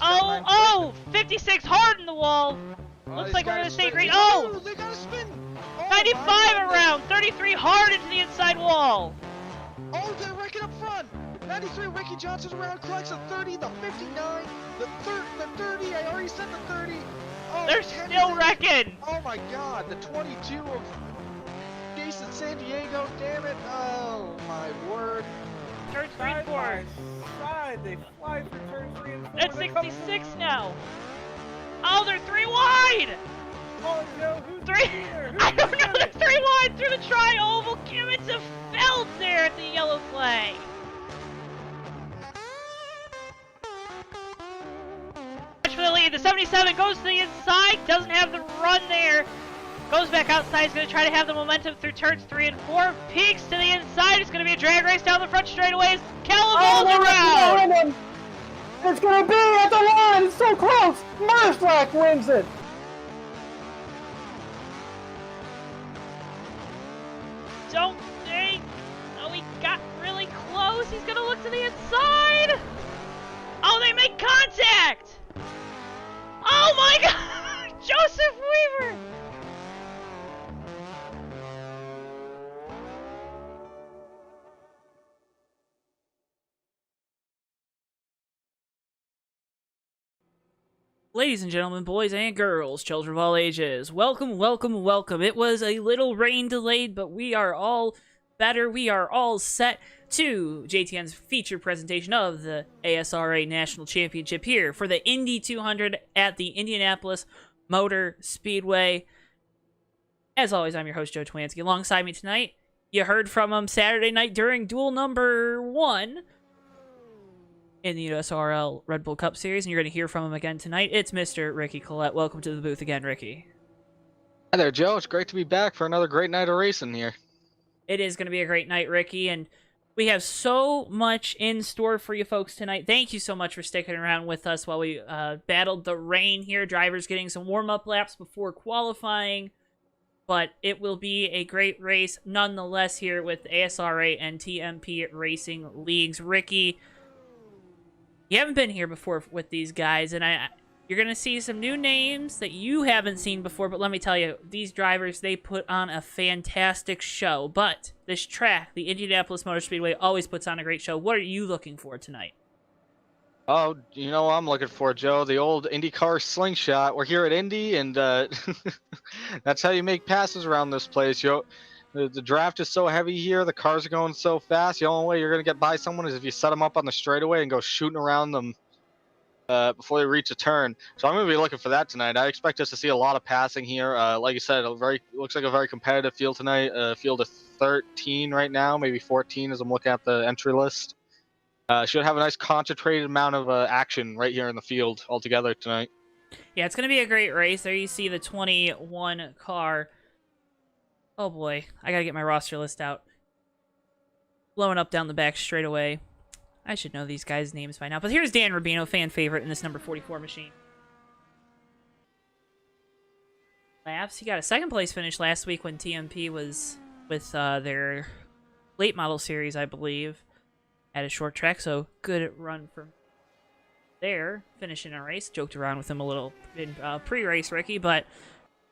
Oh, 56 hard in the wall. Looks like we're gonna stay green. Oh, they got a spin. 95 around, 33 hard into the inside wall. Oh, they're wrecking up front. 93, Ricky Johnson's around, collects a 30, the 59, the 30, I already said the 30. Oh, They're still wrecking. Oh my God, the 22 of Jason San Diego, damn it. Oh my word. Turn 3 and 4. Side, they fly for turn 3 and 4. That's 66 now. Oh, they're 3 wide. Oh no, who's 3. there? I don't know. They're 3 wide through the tri-oval. Give it to Feld there at the yellow flag. For the lead, the 77 goes to the inside, doesn't have the run there. Goes back outside, he's going to try to have the momentum through turns 3 and 4. Peaks to the inside, it's going to be a drag race down the front straightaways. Callum rolls around. It's going to be at the line, it's so close. Murslack wins it. Don't think. Oh, he got really close. He's going to look to the inside. Oh, they make contact. Oh my God, Joseph Weaver. Ladies and gentlemen, boys and girls, children of all ages, welcome, welcome, welcome. It was a little rain delayed, but we are all better. We are all set to JTN's feature presentation of the ASRA National Championship here for the Indy 200 at the Indianapolis Motor Speedway. As always, I'm your host, JoeTowNetwork. Alongside me tonight, you heard from him Saturday night during duel number 1 in the USRL Red Bull Cup Series, and you're going to hear from him again tonight. It's Mr. Ricky Collette. Welcome to the booth again, Ricky. Hi there, Joe. It's great to be back for another great night of racing here. It is going to be a great night, Ricky, and we have so much in store for you folks tonight. Thank you so much for sticking around with us while we battled the rain here. Drivers getting some warm-up laps before qualifying, but it will be a great race nonetheless here with ASRA and TMP Racing Leagues. Ricky, you haven't been here before with these guys, and you're going to see some new names that you haven't seen before, but let me tell you, these drivers, they put on a fantastic show. But this track, the Indianapolis Motor Speedway, always puts on a great show. What are you looking for tonight? Oh, you know what I'm looking for, Joe? The old IndyCar slingshot. We're here at Indy, and that's how you make passes around this place, Joe. The draft is so heavy here. The cars are going so fast. The only way you're going to get by someone is if you set them up on the straightaway and go shooting around them before they reach a turn. So I'm going to be looking for that tonight. I expect us to see a lot of passing here. Like you said, looks like a very competitive field tonight. Field of 13 right now, maybe 14 as I'm looking at the entry list. Should have a nice concentrated amount of action right here in the field altogether tonight. Yeah, it's going to be a great race. There you see the 21 car. Oh boy, I got to get my roster list out. Blowing up down the back straightaway. I should know these guys' names by now. But here's Dan Rubino, fan favorite in this number 44 machine. Laps. He got a second place finish last week when TMP was with their late model series, I believe, at a short track. So good run from there. Finishing a race. Joked around with him a little in pre-race, Ricky. But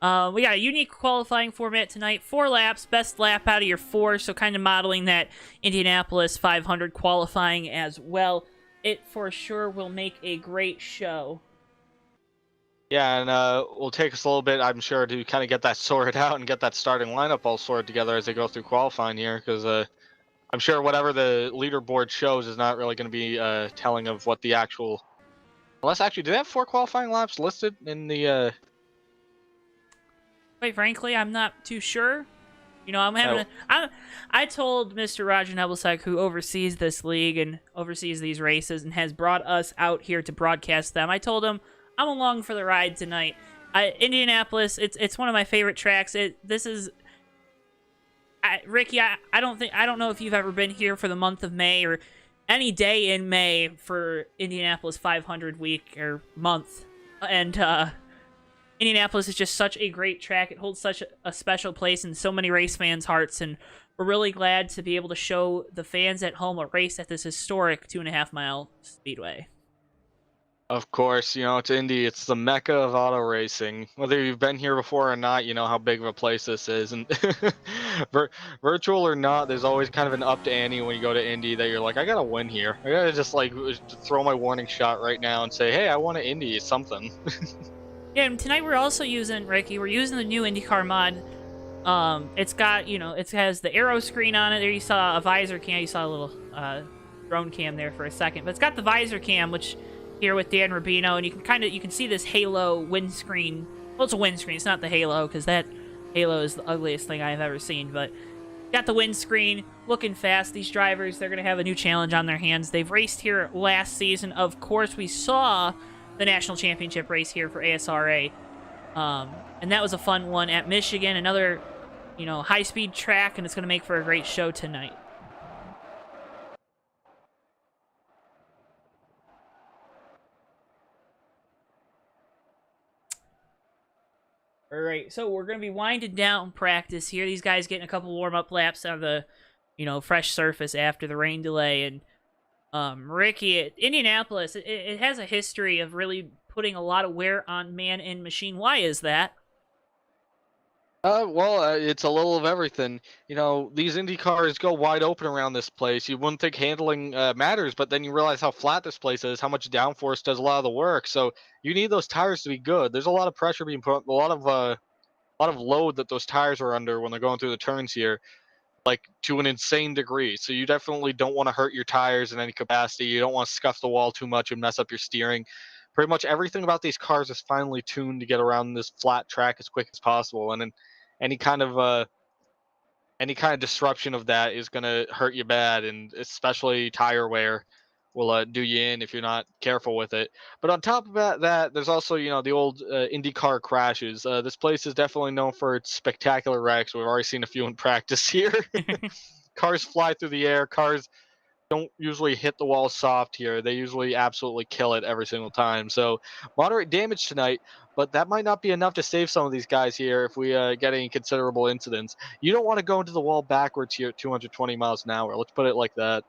we got a unique qualifying format tonight. 4 laps, best lap out of your 4, so kind of modeling that Indianapolis 500 qualifying as well. It for sure will make a great show. Yeah, and will take us a little bit, I'm sure, to kind of get that sorted out and get that starting lineup all sorted together as they go through qualifying here, because I'm sure whatever the leaderboard shows is not really going to be telling of what the actual... Unless, actually, do they have 4 qualifying laps listed in the... Quite frankly, I'm not too sure. You know, I told Mr. Roger Nebelsack, who oversees this league and oversees these races and has brought us out here to broadcast them. I told him I'm along for the ride tonight. Indianapolis, it's one of my favorite tracks. Ricky, I don't know if you've ever been here for the month of May or any day in May for Indianapolis 500 week or month, and Indianapolis is just such a great track. It holds such a special place in so many race fans' hearts, and we're really glad to be able to show the fans at home a race at this historic 2.5 mile speedway. Of course, it's Indy. It's the mecca of auto racing. Whether you've been here before or not, you know how big of a place this is. And vir- virtual or not, there's always kind of an up to ante when you go to Indy that you're like, I gotta win here. I gotta just like throw my warning shot right now and say, hey, I want to Indy something. Yeah, and tonight we're also using, Ricky, we're using the new IndyCar mod. It's got, it has the arrow screen on it. There you saw a visor cam. You saw a little drone cam there for a second. But it's got the visor cam, which here with Dan Rubino, and you can see this halo windscreen. Well, it's a windscreen. It's not the halo, because that halo is the ugliest thing I've ever seen. But got the windscreen, looking fast. These drivers, they're going to have a new challenge on their hands. They've raced here last season. Of course, we saw the National Championship race here for ASRA. And that was a fun one at Michigan. Another, high-speed track, and it's going to make for a great show tonight. All right, so we're going to be winding down practice here. These guys getting a couple warm-up laps on the, fresh surface after the rain delay. And Ricky, at Indianapolis, it has a history of really putting a lot of wear on man and machine. Why is that? It's a little of everything. These Indy cars go wide open around this place. You wouldn't think handling matters, but then you realize how flat this place is, how much downforce does a lot of the work. So you need those tires to be good. There's a lot of pressure being put, a lot of load that those tires are under when they're going through the turns here, like to an insane degree. So you definitely don't want to hurt your tires in any capacity. You don't want to scuff the wall too much and mess up your steering. Pretty much everything about these cars is finely tuned to get around this flat track as quick as possible. And then any kind of disruption of that is going to hurt you bad, and especially tire wear will do you in if you're not careful with it. But on top of that, there's also the old IndyCar crashes. This place is definitely known for its spectacular wrecks. We've already seen a few in practice here. Cars fly through the air. Cars don't usually hit the wall soft here. They usually absolutely kill it every single time. So moderate damage tonight, but that might not be enough to save some of these guys here if we get any considerable incidents. You don't want to go into the wall backwards here at 220 miles an hour. Let's put it like that.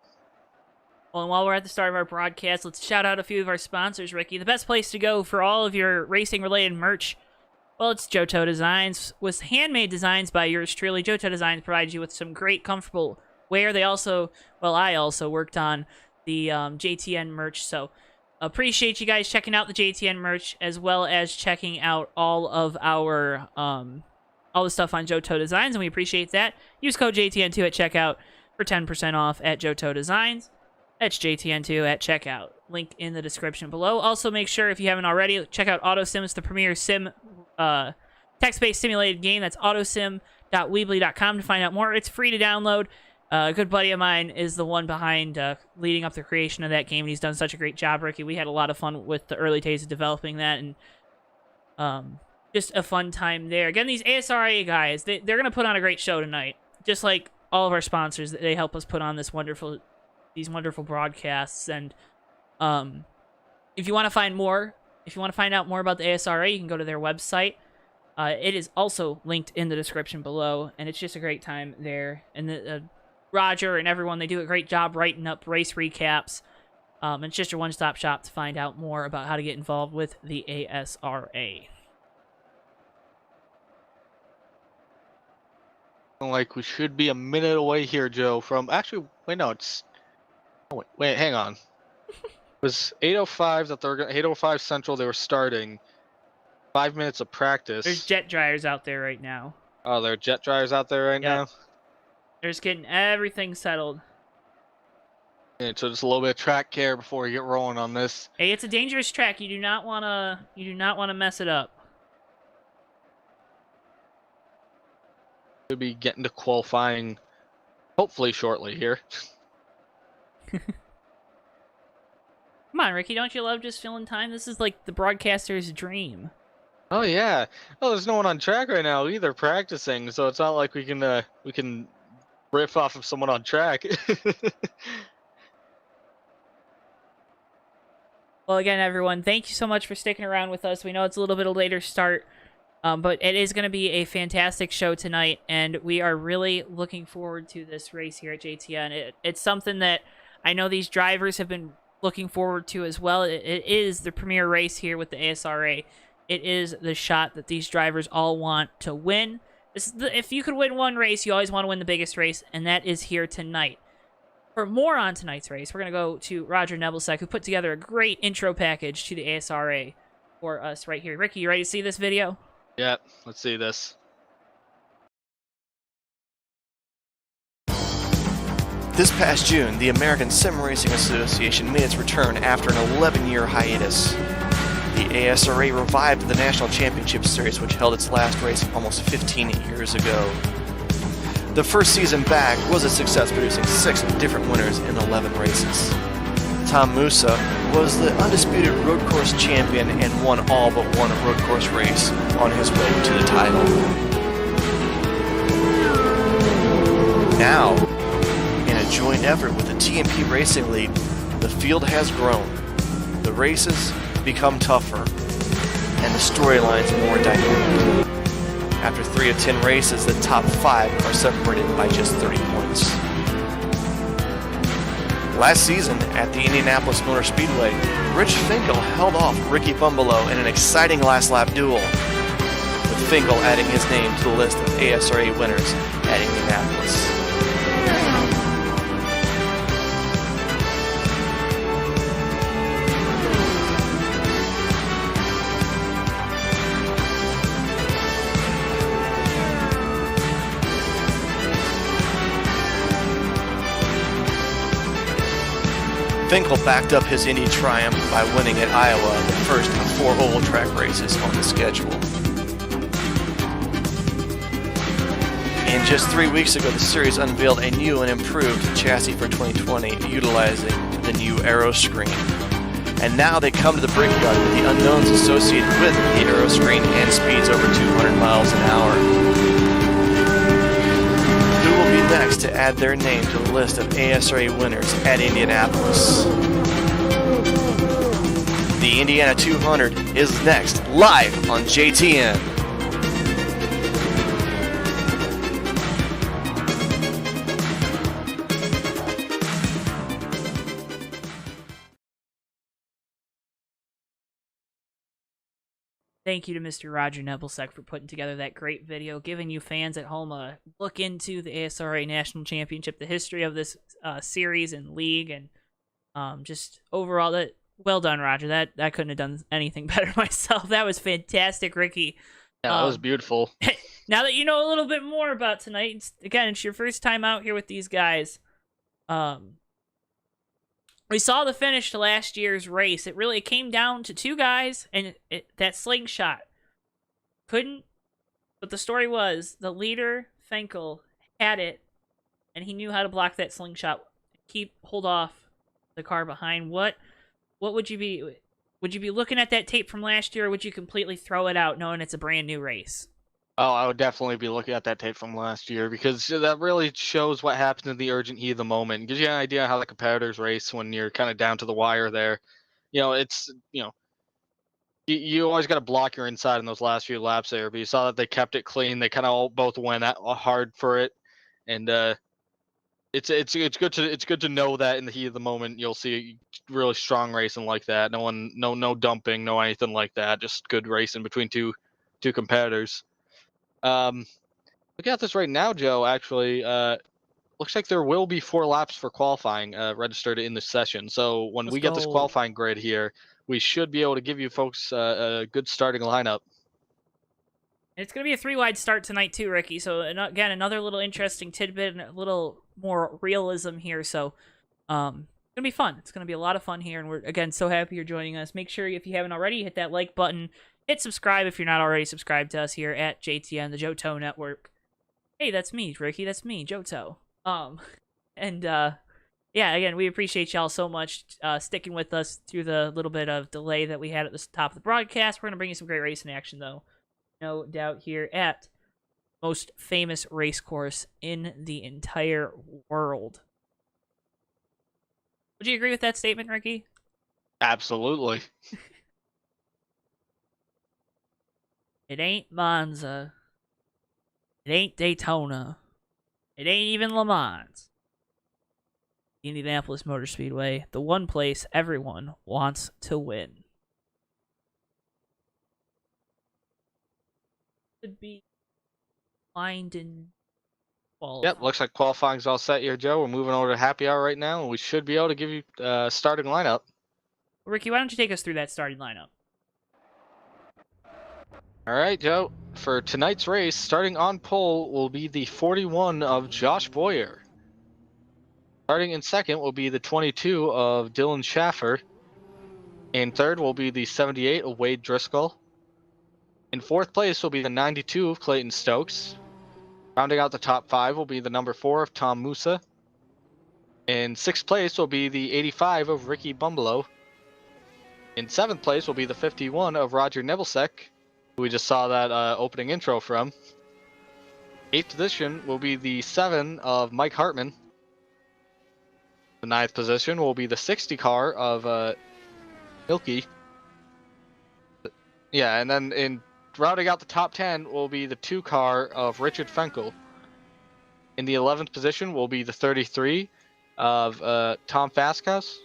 Well, and while we're at the start of our broadcast, let's shout out a few of our sponsors, Ricky. The best place to go for all of your racing-related merch, well, it's JoeTow Designs. With handmade designs by yours truly, JoeTow Designs provides you with some great, comfortable wear. I also worked on the JTN merch, so appreciate you guys checking out the JTN merch, as well as checking out all of our all the stuff on JoeTow Designs, and we appreciate that. Use code JTN2 at checkout for 10% off at JoeTow Designs. That's JTN2 at checkout. Link in the description below. Also, make sure, if you haven't already, check out AutoSim. It's the premier sim text-based simulated game. That's autosim.weebly.com to find out more. It's free to download. A good buddy of mine is the one behind leading up the creation of that game, and he's done such a great job, Ricky. We had a lot of fun with the early days of developing that, and just a fun time there. Again, these ASRA guys, they're going to put on a great show tonight, just like all of our sponsors. They help us put on these wonderful broadcasts. And if you want to find out more about the ASRA, you can go to their website. It is also linked in the description below, and it's just a great time there. And Roger and everyone, they do a great job writing up race recaps. It's just your one-stop shop to find out more about how to get involved with the ASRA. Like, we should be a minute away here, Joe, from... Actually, wait, no, it's... Oh, wait, hang on. It was 8:05 that they're 8:05 Central they were starting. 5 minutes of practice. There's jet dryers out there right now. Oh, there are jet dryers out there right now? They're just getting everything settled. Yeah, so just a little bit of track care before you get rolling on this. Hey, it's a dangerous track. You do not wanna mess it up. We'll be getting to qualifying hopefully shortly here. Come on, Ricky, don't you love just filling time? This is like the broadcaster's dream. Oh yeah. Oh, there's no one on track right now either practicing, so it's not like we can riff off of someone on track. Well, again, everyone, thank you so much for sticking around with us. We know it's a little bit of a later start, but it is going to be a fantastic show tonight, and we are really looking forward to this race here at JTN. It's something that I know these drivers have been looking forward to as well. It is the premier race here with the ASRA. It is the shot that these drivers all want to win. If you could win one race, you always want to win the biggest race, and that is here tonight. For more on tonight's race, we're going to go to Roger Nebelsack, who put together a great intro package to the ASRA for us right here. Ricky, you ready to see this video? Yeah, let's see this. This past June, the American Sim Racing Association made its return after an 11-year hiatus. The ASRA revived the National Championship Series, which held its last race almost 15 years ago. The first season back was a success, producing 6 different winners in 11 races. Tom Musa was the undisputed road course champion and won all but one road course race on his way to the title. Now, in a joint effort with the TMP Racing League, the field has grown. The races become tougher, and the storylines more dynamic. After 3 of 10 races, the top 5 are separated by just 30 points. Last season at the Indianapolis Motor Speedway, Rich Finkel held off Ricky Bumbelow in an exciting last lap duel, with Finkel adding his name to the list of ASRA winners at Indianapolis. Finkel backed up his Indy triumph by winning at Iowa, the first of 4 oval track races on the schedule. And just 3 weeks ago, the series unveiled a new and improved chassis for 2020, utilizing the new Aero Screen. And now they come to the Brickyard with the unknowns associated with the Aero Screen and speeds over 200 miles an hour. Next to add their name to the list of ASRA winners at Indianapolis. The Indiana 200 is next, live on JTN. Thank you to Mr. Roger Nebelsack for putting together that great video, giving you fans at home a look into the ASRA National Championship, the history of this series and league, and just overall, well done, Roger. That couldn't have done anything better myself. That was fantastic, Ricky. Yeah, that was beautiful. Now that you know a little bit more about tonight, it's your first time out here with these guys. We saw the finish to last year's race. It came down to 2 guys, and that slingshot couldn't. But the story was the leader, Finkel, had it, and he knew how to block that slingshot. Hold off the car behind. What would you be? Would you be looking at that tape from last year, or would you completely throw it out, knowing it's a brand new race? Oh, I would definitely be looking at that tape from last year, because that really shows what happens in the urgent heat of the moment. It gives you an idea how the competitors race when you're kind of down to the wire there. It's, you always got to block your inside in those last few laps there, but you saw that they kept it clean. They kind of all both went hard for it. And it's good to know that in the heat of the moment, you'll see really strong racing like that. No dumping, no anything like that. Just good racing between two competitors. Looking at this right now, Joe, actually, looks like there will be 4 laps for qualifying registered in this session. So when we get this qualifying grid here, we should be able to give you folks a good starting lineup. It's going to be a 3-wide start tonight too, Ricky. So again, another little interesting tidbit and a little more realism here. So it's going to be fun. It's going to be a lot of fun here. And we're, again, so happy you're joining us. Make sure if you haven't already, hit that like button. Hit subscribe if you're not already subscribed to us here at JTN, the JoeTowNetwork. Hey, that's me, Ricky. That's me, JoeTow. Yeah, again, we appreciate y'all so much sticking with us through the little bit of delay that we had at the top of the broadcast. We're going to bring you some great racing action, though. No doubt here at most famous race course in the entire world. Would you agree with that statement, Ricky? Absolutely. It ain't Monza. It ain't Daytona. It ain't even Le Mans. Indianapolis Motor Speedway, the one place everyone wants to win. Could be lined in qualifying. Yep, looks like qualifying's all set here, Joe. We're moving over to happy hour right now, and we should be able to give you starting lineup. Ricky, why don't you take us through that starting lineup? All right, Joe. For tonight's race, starting on pole will be the 41 of Josh Boyer. Starting in second will be the 22 of Dylan Schaffer. In third will be the 78 of Wade Driscoll. In fourth place will be the 92 of Clayton Stokes. Rounding out the top 5 will be the number 4 of Tom Musa. In sixth place will be the 85 of Ricky Bumbalo. In seventh place will be the 51 of Roger Nebelcek, who we just saw that opening intro from. Eighth position will be the 7 of Mike Hartman. The ninth position will be the 60 car of Milky. Yeah, and then in rounding out the top 10 will be the 2 car of Richard Fenkel. In the 11th position will be the 33 of Tom Fastcows.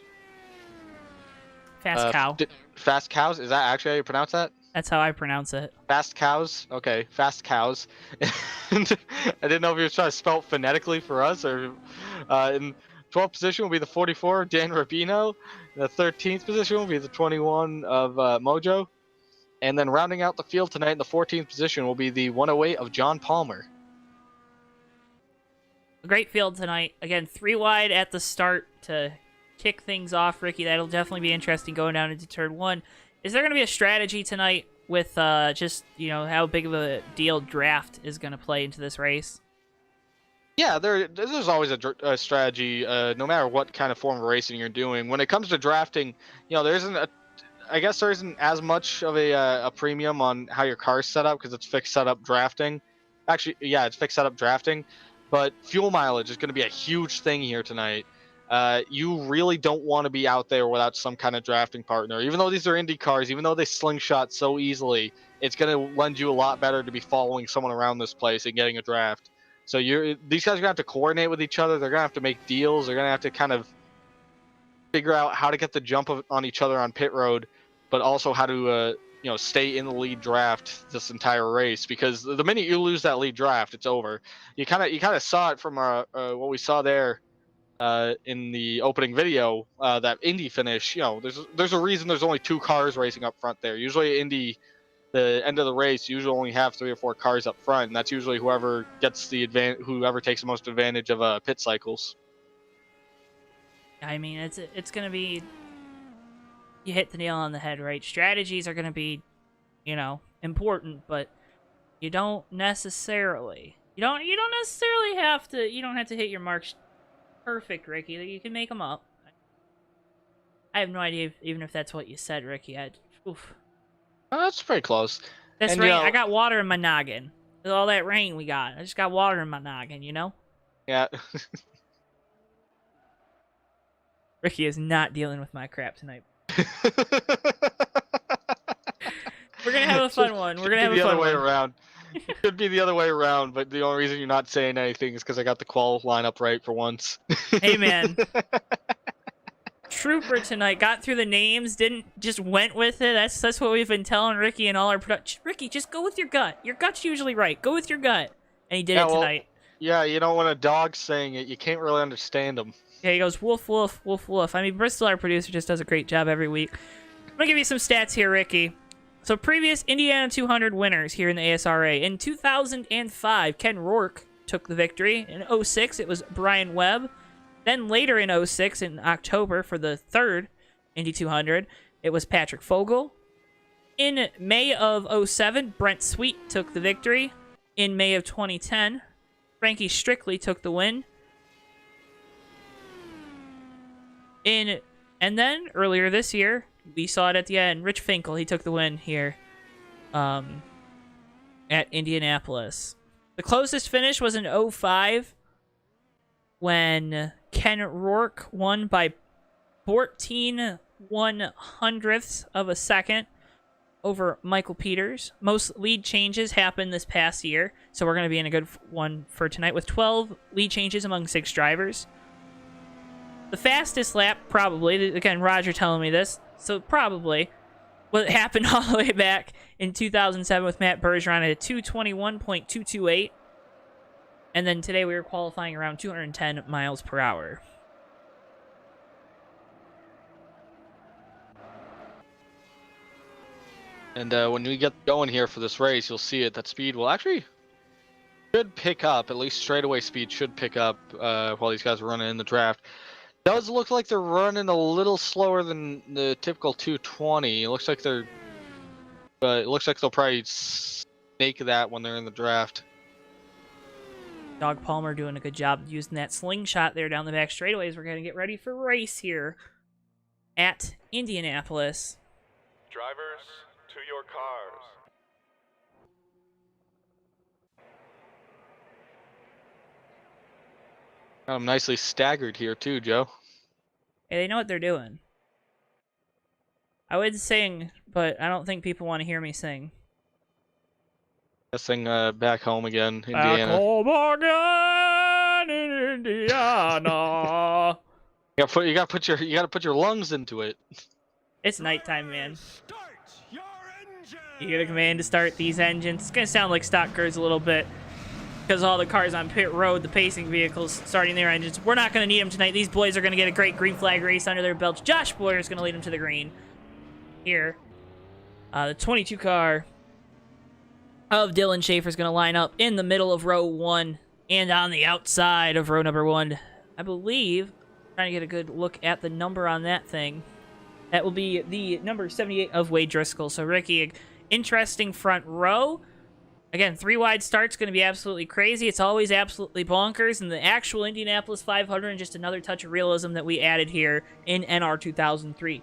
Fast Cow. Fast Cows? Is that actually how you pronounce that? That's how I pronounce it. Fast Cows? Okay, Fast Cows. And I didn't know if you were trying to spell it phonetically for us, or in 12th position will be the 44 of Dan Rubino. The 13th position will be the 21 of Mojo. And then rounding out the field tonight in the 14th position will be the 108 of John Palmer. A great field tonight. Again, 3 wide at the start to kick things off, Ricky. That'll definitely be interesting going down into turn 1. Is there going to be a strategy tonight with just, you know, how big of a deal draft is going to play into this race? Yeah, there's always a strategy, no matter what kind of form of racing you're doing. When it comes to drafting, you know, I guess there isn't as much of a premium on how your car's set up because it's fixed setup drafting. Actually, yeah, it's fixed setup drafting, but fuel mileage is going to be a huge thing here tonight. You really don't want to be out there without some kind of drafting partner. Even though these are Indy cars, even though they slingshot so easily, it's going to lend you a lot better to be following someone around this place and getting a draft. So these guys are going to have to coordinate with each other. They're going to have to make deals. They're going to have to kind of figure out how to get the jump on each other on pit road, but also how to stay in the lead draft this entire race. Because the minute you lose that lead draft, it's over. You kind of saw it from what we saw there. In the opening video, that Indy finish, you know, there's a reason there's only 2 cars racing up front there. Usually Indy, the end of the race, usually only have 3 or 4 cars up front, and that's usually whoever gets whoever takes the most advantage of pit cycles. I mean, it's going to be, you hit the nail on the head, right? Strategies are going to be, you know, important, but you don't necessarily have to hit your marks perfect, Ricky. You can make them up. I have no idea even if that's what you said, Ricky. Oof. Oh, that's pretty close. This And, rain, you know, I got water in my noggin. With all that rain we got, I just got water in my noggin, you know? Yeah. Ricky is not dealing with my crap tonight. We're gonna have a fun one. We're gonna have a fun one. The other way around. It could be the other way around, but the only reason you're not saying anything is because I got the qual lineup right for once. Hey, man. Trooper tonight. Got through the names. Just went with it. That's what we've been telling Ricky and all our production. Ricky, just go with your gut. Your gut's usually right. Go with your gut. And he did it tonight. Yeah, you know, when a dog's saying it, you can't really understand him. Yeah, he goes, woof, woof, woof, woof. I mean, Bristol, our producer, just does a great job every week. I'm going to give you some stats here, Ricky. So previous Indiana 200 winners here in the ASRA. In 2005, Ken Rourke took the victory. In 06, it was Brian Webb. Then later in 06, in October, for the third Indy 200, it was Patrick Fogel. In May of 07, Brent Sweet took the victory. In May of 2010, Frankie Strictly took the win. And then earlier this year, we saw it at the end. Rich Finkel, he took the win here at Indianapolis. The closest finish was in 05 when Ken Rourke won by 14 1/100ths of a second over Michael Peters. Most lead changes happened this past year, so we're going to be in a good one for tonight with 12 lead changes among 6 drivers. The fastest lap, probably, again, Roger telling me this, so probably, what happened all the way back in 2007 with Matt Bergeron at a 221.228. And then today we were qualifying around 210 miles per hour. And when we get going here for this race, you'll see it. That speed will actually should pick up. At least straightaway speed should pick up while these guys are running in the draft. Does look like they're running a little slower than the typical 220. It looks like they're. It looks like they'll probably snake that when they're in the draft. Dog Palmer doing a good job using that slingshot there down the back straightaways. We're going to get ready for race here at Indianapolis. Drivers, to your cars. Got them nicely staggered here too, Joe. Hey, they know what they're doing. I would sing, but I don't think people want to hear me sing. Guessing back home again, Indiana. Back home again in Indiana. You gotta put your lungs into it. It's nighttime, man. You get a command to start these engines. It's gonna sound like stock cars a little bit because all the cars on pit road, the pacing vehicles, starting their engines. We're not gonna need them tonight. These boys are gonna get a great green flag race under their belts. Josh Boyer is gonna lead them to the green here. The 22 car of Dylan Schaefer is going to line up in the middle of row 1 and on the outside of row number 1. I believe, trying to get a good look at the number on that thing, that will be the number 78 of Wade Driscoll. So, Ricky, interesting front row. Again, 3 wide start's going to be absolutely crazy. It's always absolutely bonkers. And the actual Indianapolis 500 and just another touch of realism that we added here in NR 2003.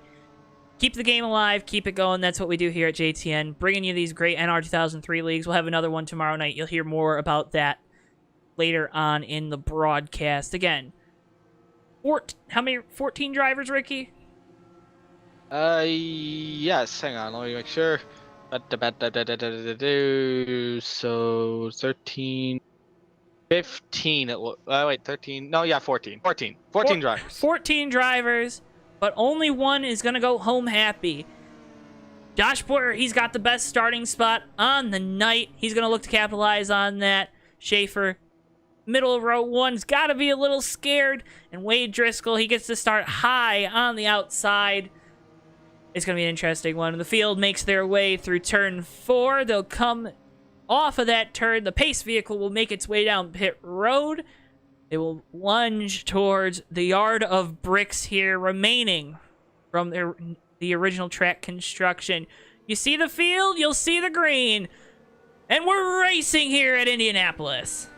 Keep the game alive, keep it going. That's what we do here at JTN, bringing you these great NR 2003 leagues. We'll have another one tomorrow night. You'll hear more about that later on in the broadcast. Again, how many? 14 drivers, Ricky? Yes. Hang on, let me make sure. So 13, 15. Wait, 13. No, yeah, 14. 14 drivers. 14 drivers. But only one is going to go home happy. Josh Boyer, he's got the best starting spot on the night. He's going to look to capitalize on that. Schaefer, middle of row 1's got to be a little scared. And Wade Driscoll, he gets to start high on the outside. It's going to be an interesting one. The field makes their way through turn 4. They'll come off of that turn. The pace vehicle will make its way down pit road. It will lunge towards the yard of bricks here remaining from the original track construction. You see the field, you'll see the green. And we're racing here at Indianapolis.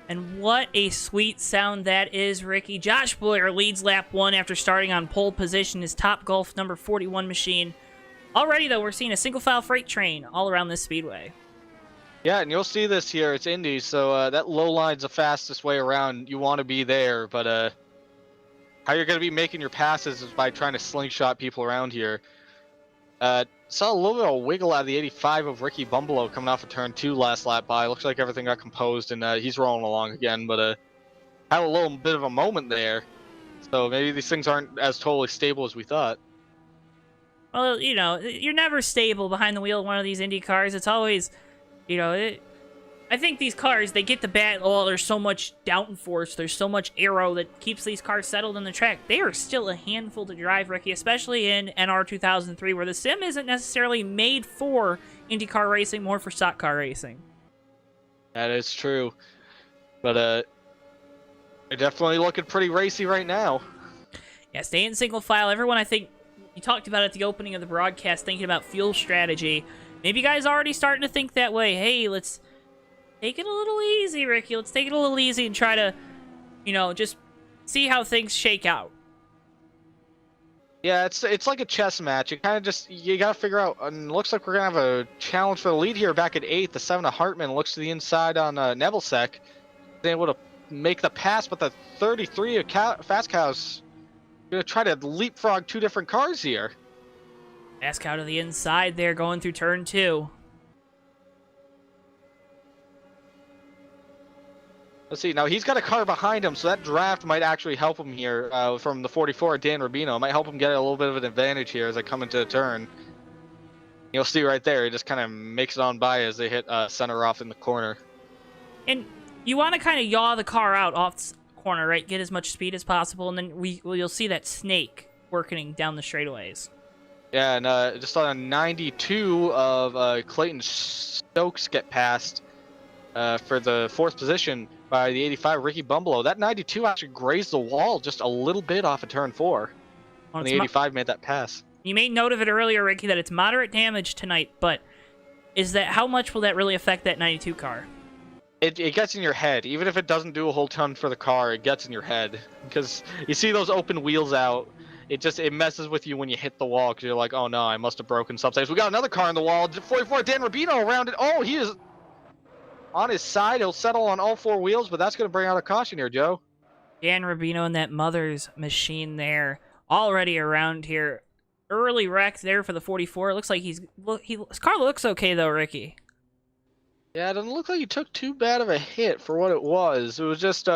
And what a sweet sound that is, Ricky. Josh Boyer leads lap 1 after starting on pole position, his Top Golf number 41 machine. Already, though, we're seeing a single-file freight train all around this speedway. Yeah, and you'll see this here. It's Indy, so that low line's the fastest way around. You want to be there, but how you're going to be making your passes is by trying to slingshot people around here. Saw a little bit of wiggle out of the 85 of Ricky Bumbleow coming off of turn 2 last lap by. Looks like everything got composed and he's rolling along again, but had a little bit of a moment there. So maybe these things aren't as totally stable as we thought. Well, you know, you're never stable behind the wheel of one of these Indy cars. It's always, you know, I think these cars, they get the bad, oh, there's so much downforce, there's so much aero that keeps these cars settled in the track. They are still a handful to drive, Ricky, especially in NR 2003, where the sim isn't necessarily made for IndyCar racing, more for stock car racing. That is true. But they're definitely looking pretty racy right now. Yeah, stay in single file. Everyone, I think, you talked about at the opening of the broadcast, thinking about fuel strategy. Maybe you guys are already starting to think that way. Hey, let's take it a little easy, Ricky. Let's take it a little easy and try to, you know, just see how things shake out. Yeah, it's like a chess match. You kind of just, you got to figure out, and it looks like we're going to have a challenge for the lead here back at 8th. The 7 of Hartman looks to the inside on Nebelcek. He's able to make the pass, but the 33 of Fast Cow's going to try to leapfrog 2 different cars here. Fast Cow to the inside there, going through turn 2. Let's see. Now he's got a car behind him, so that draft might actually help him here from the 44, Dan Rubino. It might help him get a little bit of an advantage here as they come into the turn. You'll see right there, he just kind of makes it on by as they hit center off in the corner. And you want to kind of yaw the car out off the corner, right? Get as much speed as possible, and then you'll see that snake working down the straightaways. Yeah, and just on a 92 of Clayton Stokes get passed for the 4th position by the 85 Ricky Bumbalo. That 92 actually grazed the wall just a little bit off of turn 4 when the 85 made that pass. You made note of it earlier, Ricky, that it's moderate damage tonight, but how much will that really affect that 92 car? It gets in your head. Even if it doesn't do a whole ton for the car, it gets in your head. Because you see those open wheels out, it messes with you when you hit the wall, because you're like, oh no, I must have broken something. So we got another car in the wall. 44 Dan Rubino around it. Oh, he is on his side. He'll settle on all 4 wheels, but that's going to bring out a caution here, Joe. Dan Rubino and that mother's machine there already around here. Early wreck there for the 44. It looks like his car looks okay though, Ricky. Yeah, it doesn't look like he took too bad of a hit for what it was. It was just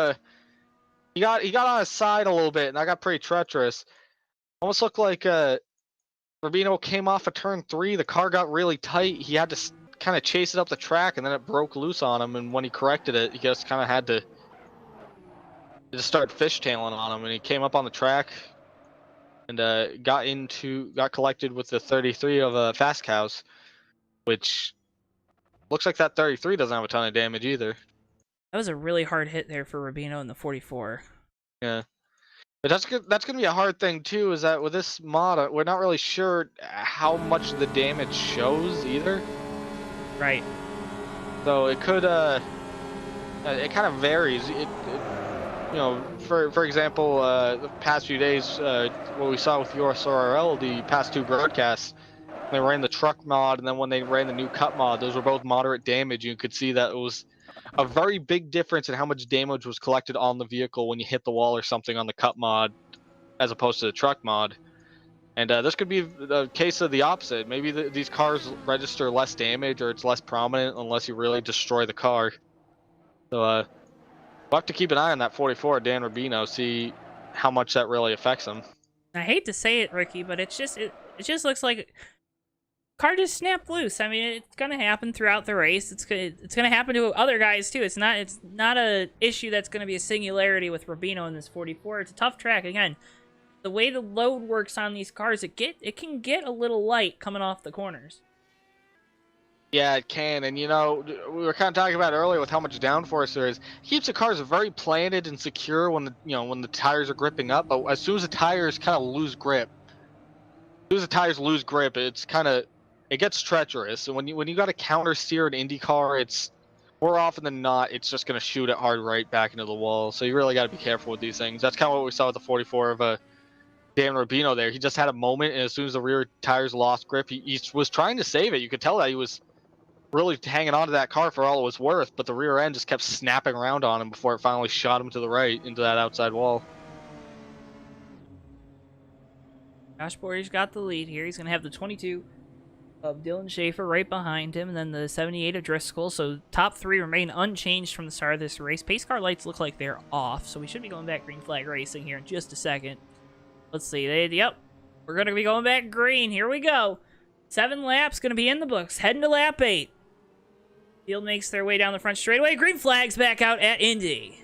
he got on his side a little bit, and that got pretty treacherous. Almost looked like Rubino came off of turn 3. The car got really tight. He had to kind of chase it up the track, and then it broke loose on him. And when he corrected it, he just kind of had to just start fishtailing on him. And he came up on the track and got collected with the 33 of Fast Cows, which looks like that 33 doesn't have a ton of damage either. That was a really hard hit there for Rubino in the 44. Yeah. But that's going to be a hard thing too, is that with this mod, we're not really sure how much the damage shows either. Right. So it could, it kind of varies. You know, for example, the past few days, what we saw with USRL, the past 2 broadcasts, they ran the truck mod, and then when they ran the new cut mod, those were both moderate damage. You could see that it was a very big difference in how much damage was collected on the vehicle when you hit the wall or something on the cut mod, as opposed to the truck mod. And this could be the case of the opposite. Maybe these cars register less damage, or it's less prominent unless you really destroy the car. So we'll have to keep an eye on that 44 Dan Rubino, see how much that really affects him. I hate to say it, Ricky, but it just looks like car just snapped loose. I mean, it's gonna happen throughout the race. It's gonna happen to other guys too. It's not a issue that's gonna be a singularity with Rubino in this 44. It's a tough track. Again, the way the load works on these cars, it can get a little light coming off the corners. Yeah, it can, and you know, we were kind of talking about earlier with how much downforce there is. It keeps the cars very planted and secure when the tires are gripping up. But as soon as the tires kind of lose grip, it gets treacherous. And when you got a counter steer an Indy car, it's more often than not it's just gonna shoot it hard right back into the wall. So you really got to be careful with these things. That's kind of what we saw with the 44 of Dan Rubino there. He just had a moment, and as soon as the rear tires lost grip, he was trying to save it. You could tell that he was really hanging on to that car for all it was worth, but the rear end just kept snapping around on him before it finally shot him to the right into that outside wall. Josh Boyer's got the lead here. He's going to have the 22 of Dylan Schaefer right behind him, and then the 78 of Driscoll. So top 3 remain unchanged from the start of this race. Pace car lights look like they're off, so we should be going back green flag racing here in just a second. Let's see. Yep. We're going to be going back green. Here we go. 7 laps going to be in the books. Heading to lap 8. Field makes their way down the front straightaway. Green flags back out at Indy.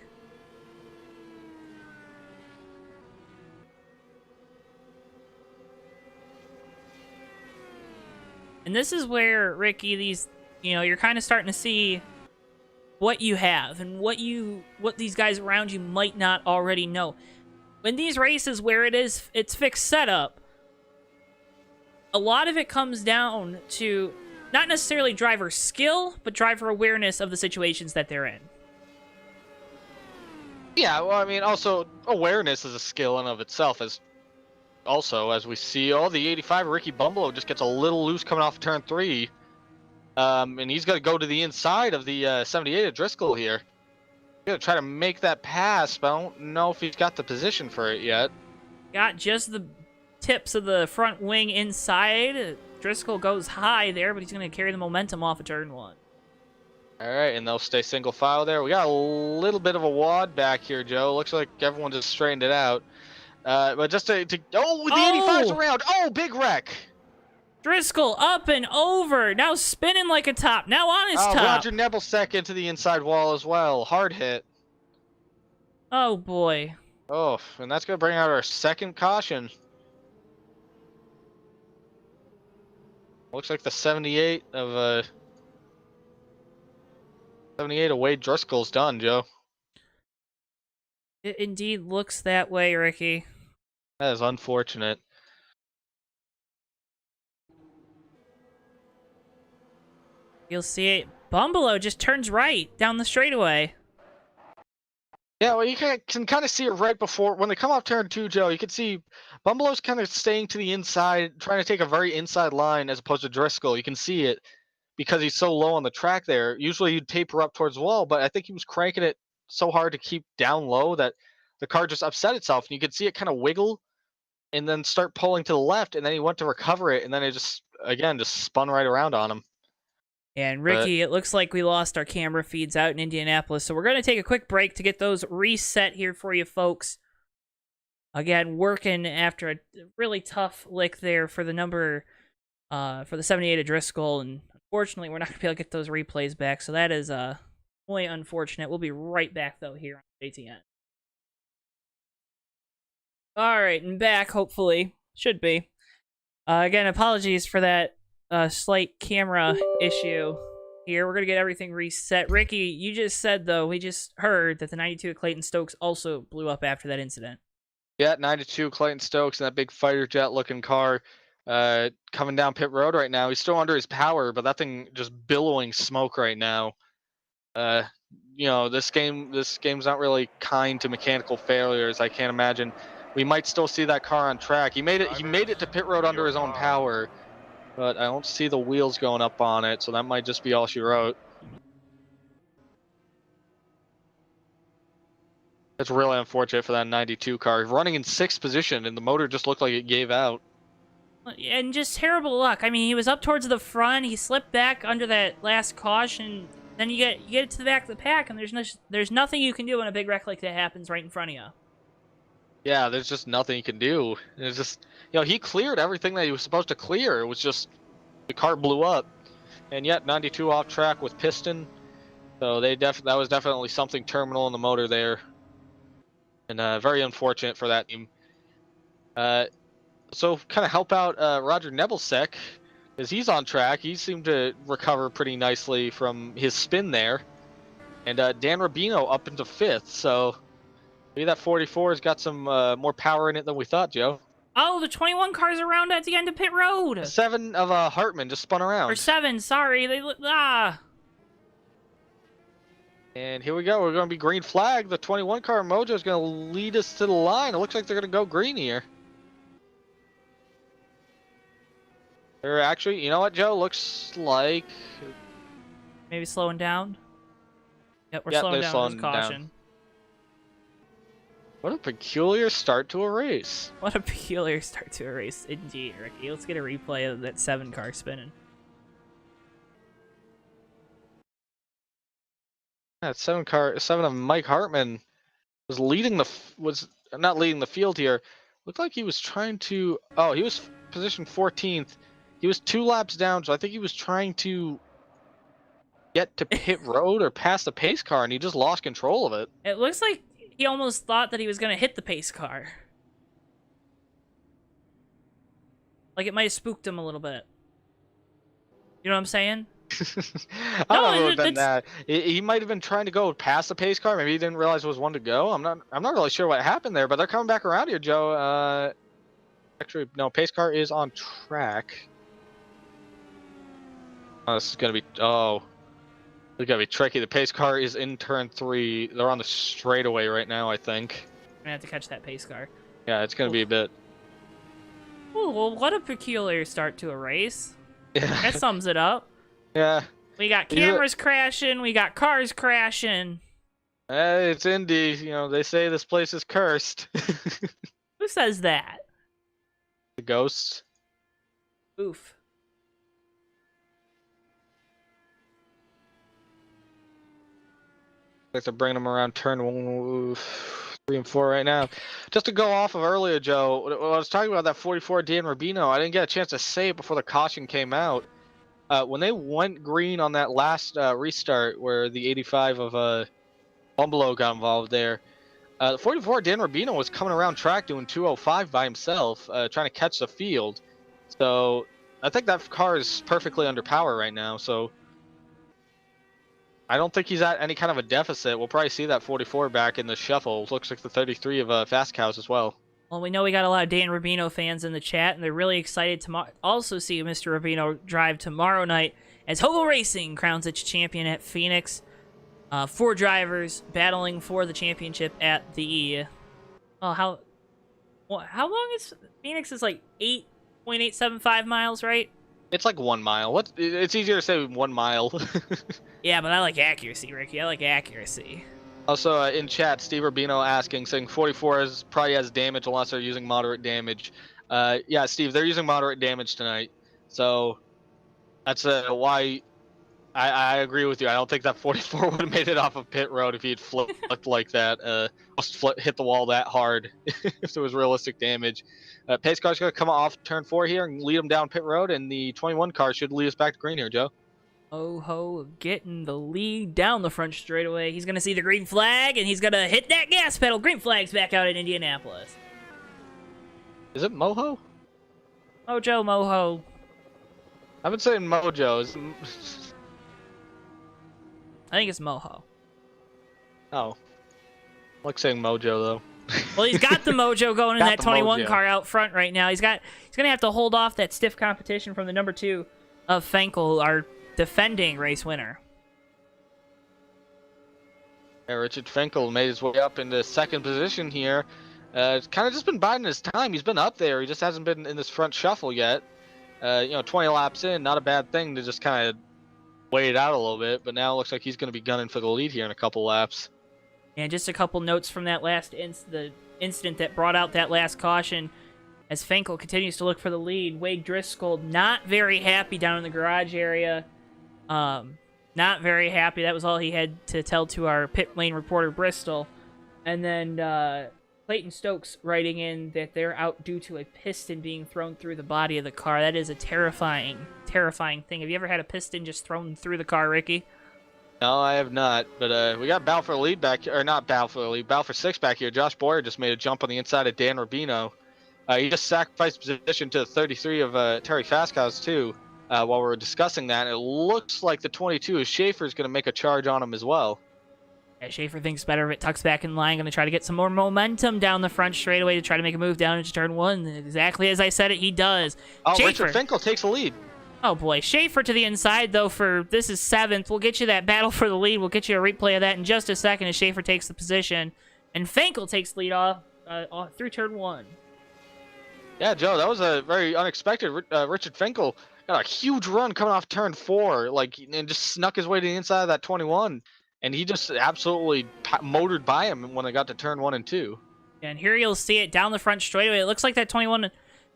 And this is where, Ricky, you're kind of starting to see what you have and what these guys around you might not already know. when these races where it's fixed setup, a lot of it comes down to not necessarily driver skill, but driver awareness of the situations that they're in. Yeah, well, I mean, also awareness is a skill in of itself. As we see, the 85 Ricky Bumbleow just gets a little loose coming off turn 3, and he's gonna go to the inside of the 78 of Driscoll here. He's gonna try to make that pass, but I don't know if he's got the position for it yet. Got just the tips of the front wing inside. Driscoll goes high there, but he's gonna carry the momentum off of turn 1. All right, and they'll stay single file there. We got a little bit of a wad back here, Joe. Looks like everyone just straightened it out. But just to the 85's around. Oh, big wreck. Driscoll up and over. Now spinning like a top. Now on his top. Roger Nebelsack into the inside wall as well. Hard hit. Oh, boy. Oh, and that's going to bring out our second caution. Looks like the 78 of Wade Driscoll's done, Joe. It indeed looks that way, Ricky. That is unfortunate. You'll see it. Bumbleow just turns right down the straightaway. Yeah, well, you can kind of see it right before, when they come off turn 2, Joe, you can see Bumbleow's kind of staying to the inside, trying to take a very inside line as opposed to Driscoll. You can see it because he's so low on the track there. Usually you'd taper up towards the wall, but I think he was cranking it so hard to keep down low that the car just upset itself. And you could see it kind of wiggle and then start pulling to the left, and then he went to recover it, and then it just spun right around on him. And Ricky, it looks like we lost our camera feeds out in Indianapolis, so we're going to take a quick break to get those reset here for you folks. Again, working after a really tough lick there for the number, for the 78 of Driscoll, and unfortunately, we're not going to be able to get those replays back, so that is only unfortunate. We'll be right back, though, here on JTN. Alright, and back, hopefully. Should be. Again, apologies for that slight camera issue here. We're going to get everything reset. Ricky, you just said, though, we just heard that the 92 of Clayton Stokes also blew up after that incident. Yeah, 92 Clayton Stokes in that big fighter jet looking car coming down pit road right now. He's still under his power, but that thing just billowing smoke right now. You know, this game's not really kind to mechanical failures. I can't imagine. We might still see that car on track. He made it to pit road under his own power, but I don't see the wheels going up on it, so that might just be all she wrote. It's really unfortunate for that 92 car. Running in 6th position, and the motor just looked like it gave out. And just terrible luck. I mean, he was up towards the front. He slipped back under that last caution. Then you get it to the back of the pack, and there's nothing you can do when a big wreck like that happens right in front of you. Yeah, there's just nothing he can do. It's just, you know, he cleared everything that he was supposed to clear. It was just the car blew up, and yet 92 off track with piston. So that was definitely something terminal in the motor there, and very unfortunate for that team. So kind of help out Roger Nebelsack, because he's on track. He seemed to recover pretty nicely from his spin there, and Dan Rubino up into 5th. So maybe that 44 has got some more power in it than we thought, Joe. Oh, the 21 car's around at the end of pit road. 7 of Hartman just spun around. Or 7, sorry. And here we go. We're going to be green flag. The 21 car Mojo is going to lead us to the line. It looks like they're going to go green here. They're actually, you know what, Joe? Looks like maybe slowing down. Yep, we're slowing down with caution. What a peculiar start to a race. What a peculiar start to a race, indeed, Ricky. Let's get a replay of that 7 car spinning. That 7 of Mike Hartman was not leading the field here. Looked like he was trying to. Oh, he was positioned 14th. He was 2 laps down, so I think he was trying to get to pit road or past the pace car, and he just lost control of it. It looks like he almost thought that he was going to hit the pace car. Like it might have spooked him a little bit. You know what I'm saying? I don't know if it would have been it's- that. He might have been trying to go past the pace car. Maybe he didn't realize it was one to go. I'm not really sure what happened there, but they're coming back around here, Joe. Actually, no, pace car is on track. Oh, this is gonna be it's gonna be tricky. The pace car is in turn 3. They're on the straightaway right now, I think. I'm gonna have to catch that pace car. Yeah, it's gonna be a bit. Oh, well, what a peculiar start to a race. Yeah. That sums it up. Yeah. We got cameras crashing, we got cars crashing. It's Indy. You know, they say this place is cursed. Who says that? The ghosts. Oof. Like they're bringing them around turn 3 and 4 right now. Just to go off of earlier, Joe, when I was talking about that 44 Dan Rubino, I didn't get a chance to say it before the caution came out. When they went green on that last restart where the 85 of Bumbalo got involved there, the 44 Dan Rubino was coming around track doing 205 by himself, trying to catch the field. So I think that car is perfectly under power right now. So I don't think he's at any kind of a deficit. We'll probably see that 44 back in the shuffle. Looks like the 33 of Fast Cows as well. Well, we know we got a lot of Dan Rubino fans in the chat, and they're really excited to also see Mr. Rubino drive tomorrow night as Hogo Racing crowns its champion at Phoenix. 4 drivers battling for the championship at the... Oh, how long is... Phoenix is like 8.875 miles, right? It's like 1 mile. It's easier to say 1 mile. Yeah, but I like accuracy, Ricky. I like accuracy. Also, in chat, Steve Rubino asking, saying 44 probably has damage unless they're using moderate damage. Yeah, Steve, they're using moderate damage tonight. So that's why I agree with you. I don't think that 44 would have made it off of pit road if he had flipped like that. Hit the wall that hard if there was realistic damage. Pace car's going to come off turn 4 here and lead him down pit road, and the 21 car should lead us back to green here, Joe. Oh-ho, getting the lead down the front straightaway. He's going to see the green flag, and he's going to hit that gas pedal. Green flag's back out in Indianapolis. Is it Moho? Mojo, Moho. I've been saying Mojo. I think it's Moho. Oh. I like saying Mojo, though. Well, he's got the mojo going in Got that the 21 mojo. car out front right now. He's going to have to hold off that stiff competition from the number 2 of Fenkel, our defending race winner. Yeah, Richard Fenkel made his way up into second position here. It's kind of just been biding his time. He's been up there. He just hasn't been in this front shuffle yet. 20 laps in, not a bad thing to just kind of wait it out a little bit. But now it looks like he's going to be gunning for the lead here in a couple laps. And just a couple notes from that last the incident that brought out that last caution. As Fenkel continues to look for the lead, Wade Driscoll not very happy down in the garage area. Not very happy. That was all he had to tell to our pit lane reporter, Bristol. And then Clayton Stokes writing in that they're out due to a piston being thrown through the body of the car. That is a terrifying, terrifying thing. Have you ever had a piston just thrown through the car, Ricky? No, I have not. But we got Bow for lead back, or not Bow for lead, Bow for 6 back here. Josh Boyer just made a jump on the inside of Dan Rubino. He just sacrificed position to the 33 of Terry Fastcows too. While we're discussing that, it looks like the 22 of Schaefer is going to make a charge on him as well. Yeah, Schaefer thinks better of it, tucks back in line, going to try to get some more momentum down the front straightaway to try to make a move down into turn 1. Exactly as I said it, he does. Oh, Schaefer. Richard Finkel takes the lead. Oh boy, Schaefer to the inside though for this is 7th. We'll get you that battle for the lead. We'll get you a replay of that in just a second as Schaefer takes the position. And Finkel takes lead off through turn 1. Yeah, Joe, that was a very unexpected. Richard Finkel got a huge run coming off turn 4, and just snuck his way to the inside of that 21, and he just absolutely motored by him when they got to turn 1 and 2. And here you'll see it down the front straightaway. It looks like that 21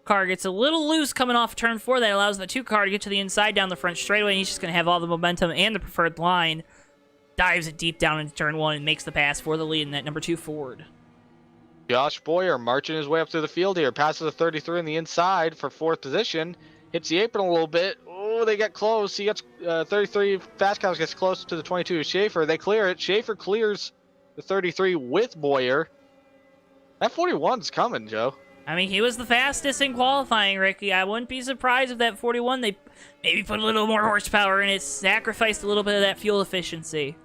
car gets a little loose coming off turn 4. That allows the 2 car to get to the inside down the front straightaway, and he's just going to have all the momentum and the preferred line. Dives it deep down into turn 1 and makes the pass for the lead in that number 2 Ford. Josh Boyer marching his way up through the field here, passes the 33 on the inside for 4th position, hits the apron a little bit. Oh, they get close. He gets 33. Fastcows gets close to the 22 of Schaefer. They clear it. Schaefer clears the 33 with Boyer. That 41's coming, Joe. I mean, he was the fastest in qualifying, Ricky. I wouldn't be surprised if that 41, they maybe put a little more horsepower in it, sacrificed a little bit of that fuel efficiency.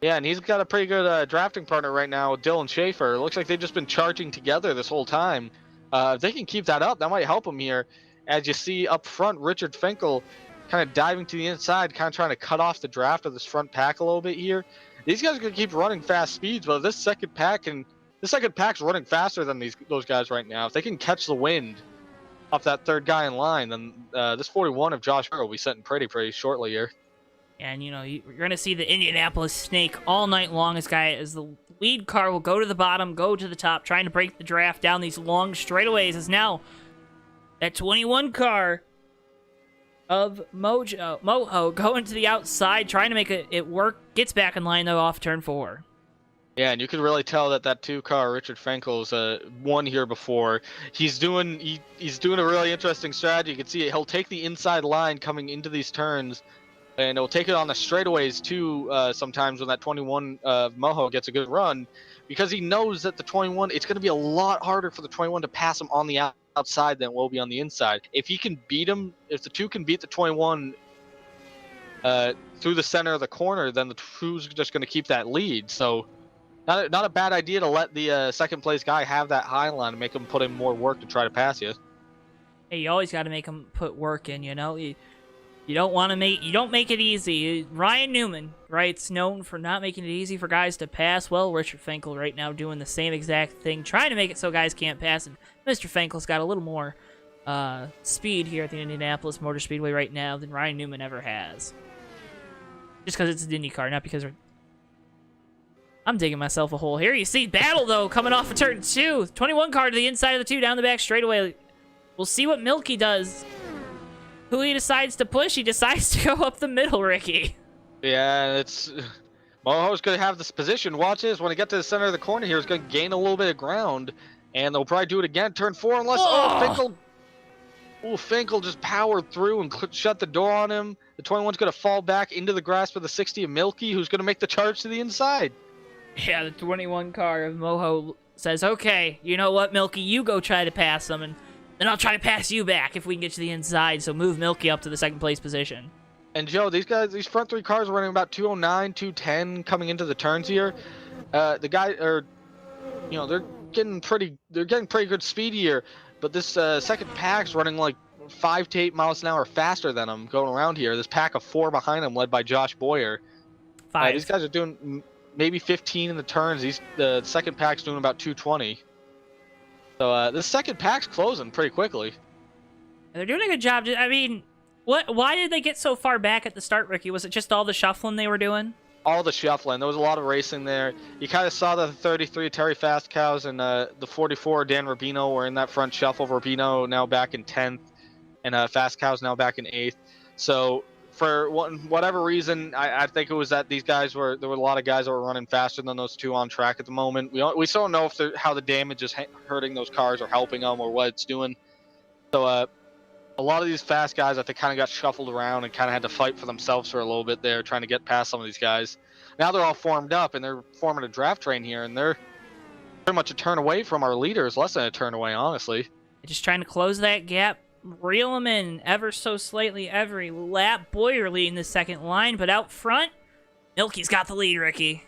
Yeah, and he's got a pretty good drafting partner right now with Dylan Schaefer. It looks like they've just been charging together this whole time. If they can keep that up, that might help him here. As you see up front, Richard Finkel kind of diving to the inside, kind of trying to cut off the draft of this front pack a little bit here. These guys are going to keep running fast speeds, but this second pack's running faster than those guys right now. If they can catch the wind off that third guy in line, then this 41 of Josh Burrow will be setting pretty shortly here. And, you know, you're going to see the Indianapolis Snake all night long as the lead car will go to the bottom, go to the top, trying to break the draft down these long straightaways. As now that 21 car of Moho going to the outside, trying to make it work, gets back in line, though, off turn 4. Yeah, and you can really tell that 2-car Richard Finkel's won here before. He's doing a really interesting strategy. You can see he'll take the inside line coming into these turns, and he'll take it on the straightaways too. Sometimes when that 21 Moho gets a good run, because he knows that the 21, it's going to be a lot harder for the 21 to pass him on the outside than it will be on the inside. If he can beat him, if the 2 can beat the 21 through the center of the corner, then the 2's just going to keep that lead. So. Not a bad idea to let the second place guy have that high line and make him put in more work to try to pass you. Hey, you always got to make him put work in, you know? You don't make it easy. Ryan Newman, right, is known for not making it easy for guys to pass. Well, Richard Finkel right now doing the same exact thing, trying to make it so guys can't pass. And Mr. Finkel's got a little more speed here at the Indianapolis Motor Speedway right now than Ryan Newman ever has. Just because it's an Indy car, not because I'm digging myself a hole here. You see battle, though, coming off of turn 2. 21 car to the inside of the 2, down the back straightaway. We'll see what Milky does. Who he decides to push. He decides to go up the middle, Ricky. Yeah, Moho's going to have this position. Watch this. When he gets to the center of the corner here, he's going to gain a little bit of ground. And they'll probably do it again. Turn 4 unless... Finkel just powered through and shut the door on him. The 21's going to fall back into the grasp of the 60 of Milky, who's going to make the charge to the inside. Yeah, the 21 car of Moho says, okay, you know what, Milky, you go try to pass them, and then I'll try to pass you back if we can get to the inside, so move Milky up to the second place position. And Joe, these front 3 cars are running about 209, 210 coming into the turns here. The guy, they're getting pretty good speed here, but this second pack's running like 5 to 8 miles an hour faster than them going around here. This pack of 4 behind them, led by Josh Boyer. 5. These guys are doing maybe 15 in the turns. The second pack's doing about 220. So this second pack's closing pretty quickly. They're doing a good job. I mean, why did they get so far back at the start, Ricky? Was it just all the shuffling they were doing? All the shuffling. There was a lot of racing there. You kind of saw the 33 Terry Fastcows and the 44 Dan Rubino were in that front shuffle. Rubino now back in 10th, and Fastcows now back in 8th. So for whatever reason, I think it was that there were a lot of guys that were running faster than those 2 on track at the moment. We still don't know how the damage is hurting those cars or helping them or what it's doing. So a lot of these fast guys, I think, kind of got shuffled around and kind of had to fight for themselves for a little bit there, trying to get past some of these guys. Now they're all formed up and they're forming a draft train here, and they're pretty much a turn away from our leaders, less than a turn away, honestly. Just trying to close that gap. Reel them in ever so slightly every lap. Boyer leading the second line, but out front, Milky's got the lead, Ricky.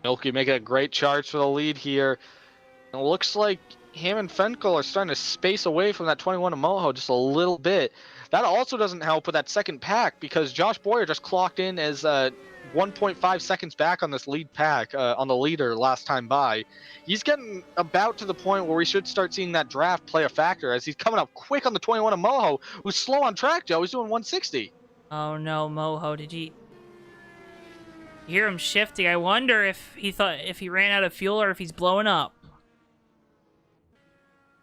Milky making a great charge for the lead here. And it looks like him and Finkel are starting to space away from that 21 of Moho just a little bit. That also doesn't help with that second pack, because Josh Boyer just clocked in as 1.5 seconds back on this lead pack, on the leader last time by. He's getting about to the point where we should start seeing that draft play a factor, as he's coming up quick on the 21 of Moho, who's slow on track, Joe. He's doing 160. Oh no, Moho, did you hear him shifting? I wonder if he ran out of fuel or if he's blowing up.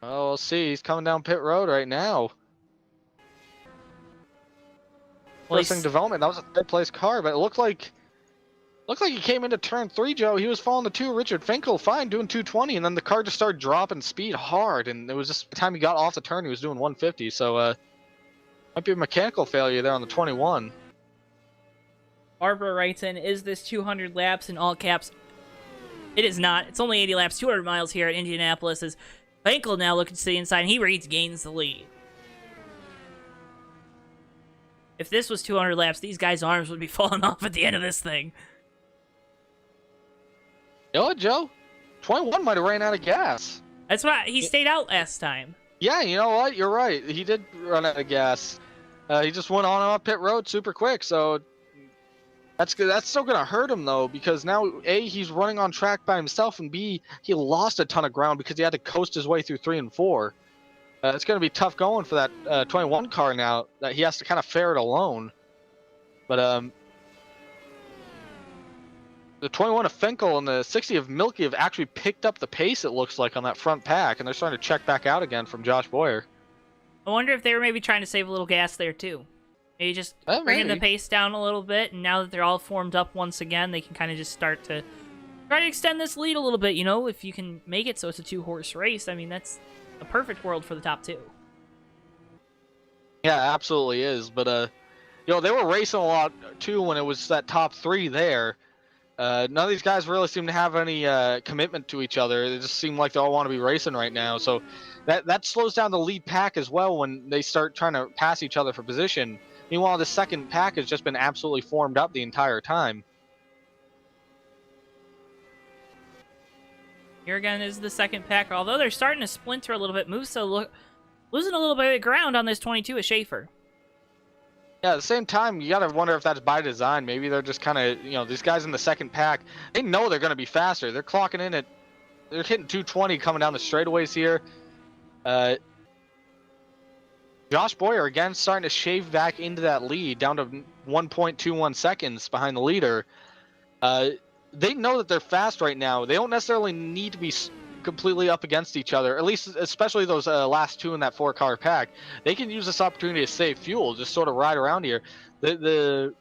Oh, we'll see. He's coming down pit road right now. Well, First thing development, that was a third place car, but it looked like he came into turn 3, Joe. He was following the 2, Richard Finkel, fine, doing 220, and then the car just started dropping speed hard, and it was just the time he got off the turn, he was doing 150, so might be a mechanical failure there on the 21. Barbara writes in, is this 200 laps in all caps? It is not. It's only 80 laps, 200 miles here at Indianapolis. As Fenkel now looking to the inside, and he regains the lead. If this was 200 laps, these guys' arms would be falling off at the end of this thing. You know what, Joe? 21 might have ran out of gas. That's why he stayed out last time. Yeah, you know what? You're right. He did run out of gas. He just went on and off pit road super quick, so that's good. That's still gonna hurt him though, because now A, he's running on track by himself, and B, he lost a ton of ground because he had to coast his way through 3 and 4. It's gonna be tough going for that 21 car now that he has to kind of fare it alone. But the 21 of Finkel and the 60 of Milky have actually picked up the pace, it looks like, on that front pack, and they're starting to check back out again from Josh Boyer. I wonder if they were maybe trying to save a little gas there, too. Maybe just bringing the pace down a little bit, and now that they're all formed up once again, they can kind of just start to try to extend this lead a little bit, you know, if you can make it so it's a 2-horse race. I mean, that's a perfect world for the top 2. Yeah, absolutely is, but, you know, they were racing a lot, too, when it was that top 3 there. None of these guys really seem to have any commitment to each other. They just seem like they all want to be racing right now. So that slows down the lead pack as well when they start trying to pass each other for position. Meanwhile, the second pack has just been absolutely formed up the entire time. Here again is the second pack. Although they're starting to splinter a little bit, Musa losing a little bit of ground on this 22 of Schaefer. Yeah, at the same time, you gotta wonder if that's by design. Maybe they're just kind of, you know, these guys in the second pack, they know they're gonna be faster. They're clocking in they're hitting 220 coming down the straightaways here. Josh Boyer again starting to shave back into that lead, down to 1.21 seconds behind the leader. They know that they're fast right now. They don't necessarily need to be completely up against each other, at least especially those last 2 in that 4-car pack. They can use this opportunity to save fuel, just sort of ride around here. The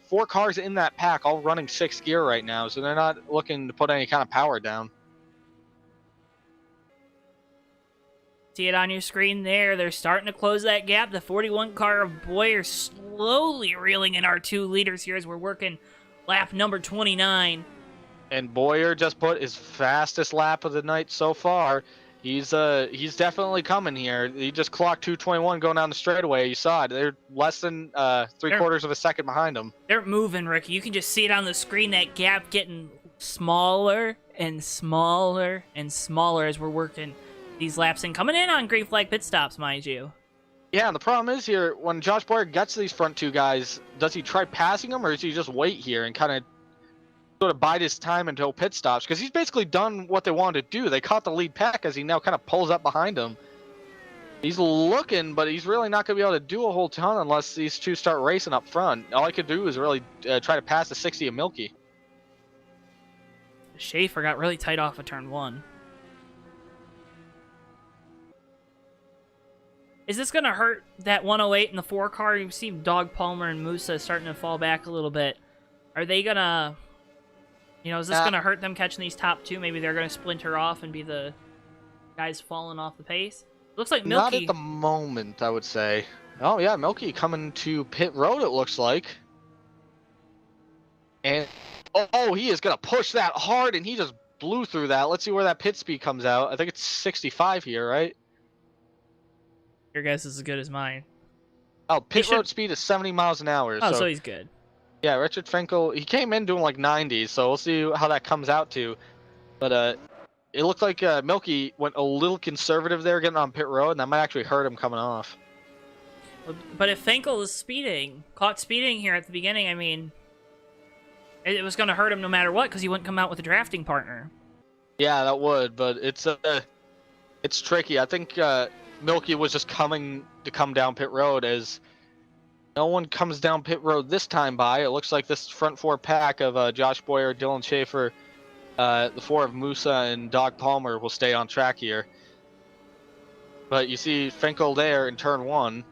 4 cars in that pack all running 6th gear right now, so they're not looking to put any kind of power down. See it on your screen there. They're starting to close that gap. The 41 car of Boyer slowly reeling in our 2 leaders here as we're working lap number 29. And Boyer just put his fastest lap of the night so far. He's definitely coming here. He just clocked 221 going down the straightaway. You saw it. They're less than 3/4 of a second behind him. They're moving, Ricky. You can just see it on the screen. That gap getting smaller and smaller and smaller as we're working these laps and coming in on green flag pit stops, mind you. Yeah, and the problem is here, when Josh Boyer gets to these front 2 guys, does he try passing them, or does he just wait here and kind of sort of bide his time until pit stops? Because he's basically done what they wanted to do. They caught the lead pack as he now kind of pulls up behind him. He's looking, but he's really not going to be able to do a whole ton unless these 2 start racing up front. All he could do is really try to pass the 60 of Milky. Schaefer got really tight off of turn 1. Is this going to hurt that 108 in the 4 car? You see Dog Palmer and Musa starting to fall back a little bit. Are they going to... You know, is this going to hurt them catching these top 2? Maybe they're going to splinter off and be the guys falling off the pace? Looks like Milky... Not at the moment, I would say. Oh, yeah, Milky coming to pit road, it looks like. And, oh, he is going to push that hard, and he just blew through that. Let's see where that pit speed comes out. I think it's 65 here, right? Your guess is as good as mine. Oh, pit road speed is 70 miles an hour. Oh, so he's good. Yeah, Richard Finkel, he came in doing like 90, so we'll see how that comes out to. But it looked like Milky went a little conservative there getting on pit road, and that might actually hurt him coming off. But if Finkel is caught speeding here at the beginning, I mean, it was going to hurt him no matter what because he wouldn't come out with a drafting partner. Yeah, that would, but it's tricky. I think Milky was just come down pit road as no one comes down pit road this time by. It looks like this front 4 pack of Josh Boyer, Dylan Schaefer, the 4 of Musa, and Dog Palmer will stay on track here. But you see Finkel there in turn 1.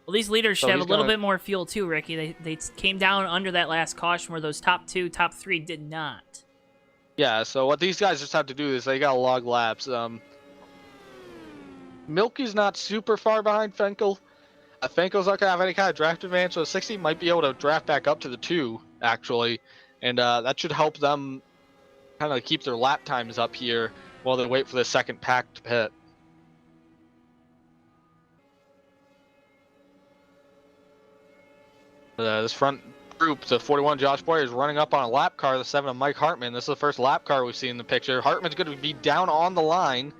Well, these leaders should have a little bit more fuel too, Ricky. They came down under that last caution where those top 2, top 3 did not. Yeah, so what these guys just have to do is they got to log laps. Milky's not super far behind Finkel. Finkel's not going to have any kind of draft advantage, so 60 might be able to draft back up to the 2, actually. And that should help them kind of keep their lap times up here while they wait for the second pack to pit. This front group, the 41 Josh Boyer is running up on a lap car, the 7 of Mike Hartman. This is the first lap car we've seen in the picture. Hartman's going to be down on the line,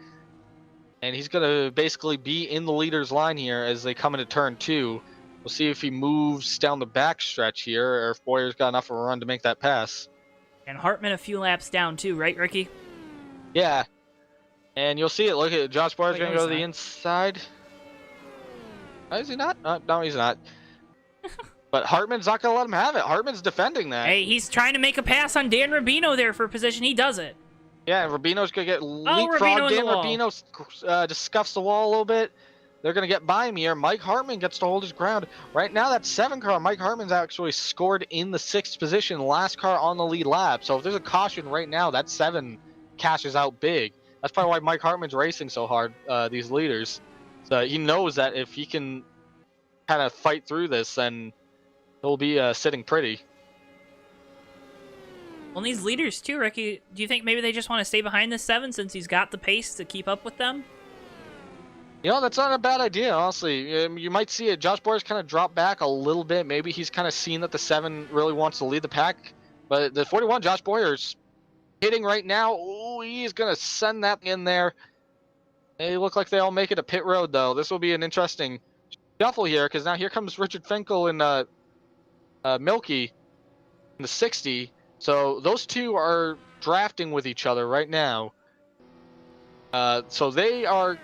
and he's going to basically be in the leader's line here as they come into turn 2. We'll see if he moves down the back stretch here or if Boyer's got enough of a run to make that pass. And Hartman a few laps down too, right, Ricky? Yeah. And you'll see it. Look at Josh Boyer's going to go to the inside. Is he not? No, he's not. But Hartman's not going to let him have it. Hartman's defending that. Hey, he's trying to make a pass on Dan Rubino there for position. He does it. Yeah, and Rubino's going to get leapfrogged. Rubino in Dan the wall. Rubino just scuffs the wall a little bit. They're going to get by him here. Mike Hartman gets to hold his ground. Right now, that 7 car, Mike Hartman's actually scored in the 6th position, last car on the lead lap. So if there's a caution right now, that 7 cashes out big. That's probably why Mike Hartman's racing so hard, these leaders. So he knows that if he can kind of fight through this, then he'll be sitting pretty. Well, these leaders too, Ricky, do you think maybe they just want to stay behind the 7 since he's got the pace to keep up with them? You know, that's not a bad idea, honestly. You might see it. Josh Boyer's kind of dropped back a little bit. Maybe he's kind of seen that the 7 really wants to lead the pack. But the 41, Josh Boyer's hitting right now. Ooh, he's going to send that in there. They look like they all make it to pit road, though. This will be an interesting shuffle here, because now here comes Richard Finkel and Milky in the 60. So those two are drafting with each other right now. So they are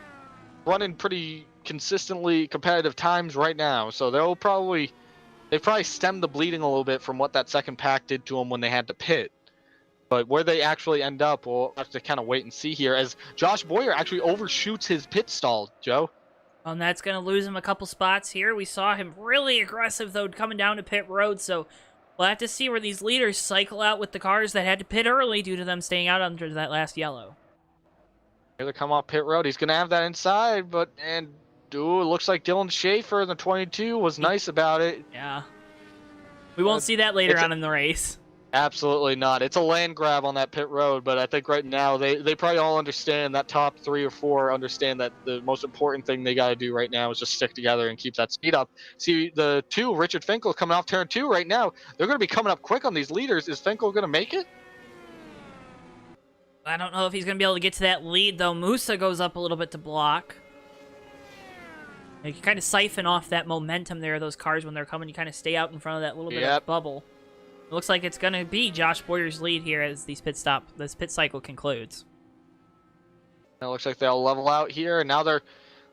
running pretty consistently competitive times right now. So they've probably stemmed the bleeding a little bit from what that second pack did to them when they had to pit. But where they actually end up, we'll have to kind of wait and see here as Josh Boyer actually overshoots his pit stall, Joe. And that's going to lose him a couple spots here. We saw him really aggressive, though, coming down to pit road. So we'll have to see where these leaders cycle out with the cars that had to pit early due to them staying out under that last yellow. Here they come off pit road. He's going to have that inside, it looks like Dylan Schaefer in the 22 was nice about it. Yeah. We won't see that later on in the race. Absolutely not. It's a land grab on that pit road, but I think right now they probably all understand, that top 3 or 4 understand that the most important thing they got to do right now is just stick together and keep that speed up. See, the 2, Richard Finkel, coming off turn 2 right now. They're going to be coming up quick on these leaders. Is Finkel going to make it? I don't know if he's going to be able to get to that lead, though. Musa goes up a little bit to block. You can kind of siphon off that momentum there, those cars, when they're coming. You kind of stay out in front of that little bit of bubble. It looks like it's going to be Josh Boyer's lead here as this pit cycle concludes. It looks like they'll level out here, and now they're...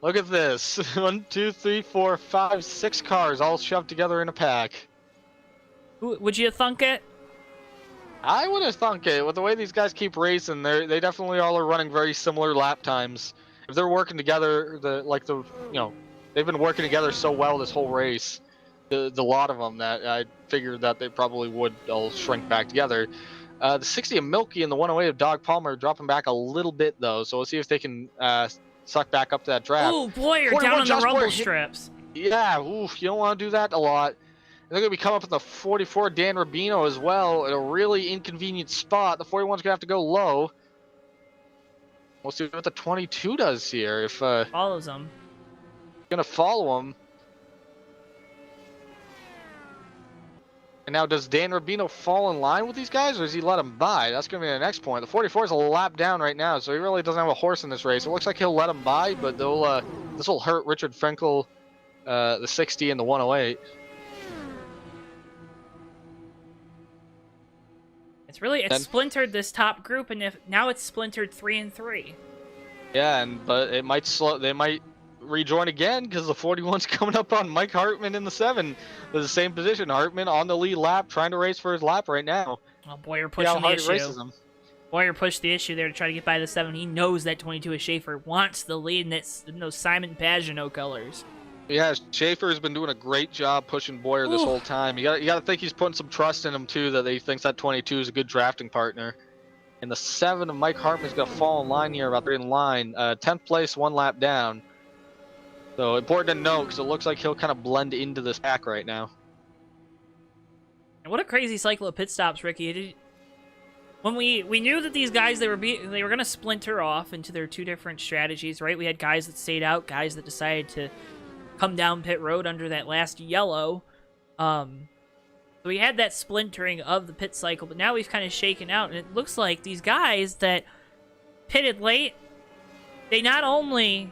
Look at this. 1, 2, 3, 4, 5, 6 cars all shoved together in a pack. Would you thunk it? I would have thunk it. With the way these guys keep racing, they definitely all are running very similar lap times. If they're working together, they've been working together so well this whole race. The lot of them that I figured that they probably would all shrink back together. The 60 of Milky and the 108 of Dog Palmer dropping back a little bit though, so we'll see if they can suck back up to that draft. Oh, Boyer down on the rumble strips. Yeah, oof, you don't want to do that a lot. And they're going to be coming up in the 44 Dan Rubino as well in a really inconvenient spot. The 41's going to have to go low. We'll see what the 22 does here. If follows him. Going to follow him. And now, does Dan Rubino fall in line with these guys, or does he let them by? That's going to be the next point. The 44 is a lap down right now, so he really doesn't have a horse in this race. It looks like he'll let them by, but this will hurt Richard Frenkel, the 60 and the 108. It's splintered this top group, and now it's splintered 3 and 3. Yeah, but it might slow. They might rejoin again because the 41's coming up on Mike Hartman in the 7. They're the same position. Hartman on the lead lap, trying to race for his lap right now. Well, Boyer pushing the issue. Boyer pushed the issue there to try to get by the 7. He knows that 22 is Schaefer, wants the lead in those Simon Pagenaud colors. Yeah, Schaefer's been doing a great job pushing Boyer this whole time. You got to think he's putting some trust in him too, that he thinks that 22 is a good drafting partner. And the 7 of Mike Hartman's going to fall in line here, about 3 in line. 10th place, 1 lap down. So important to note, because it looks like he'll kind of blend into this pack right now. And what a crazy cycle of pit stops, Ricky. when we knew that these guys they were going to splinter off into their two different strategies, right? We had guys that stayed out, guys that decided to come down pit road under that last yellow. So we had that splintering of the pit cycle, but now we've kind of shaken out, and it looks like these guys that pitted late, they not only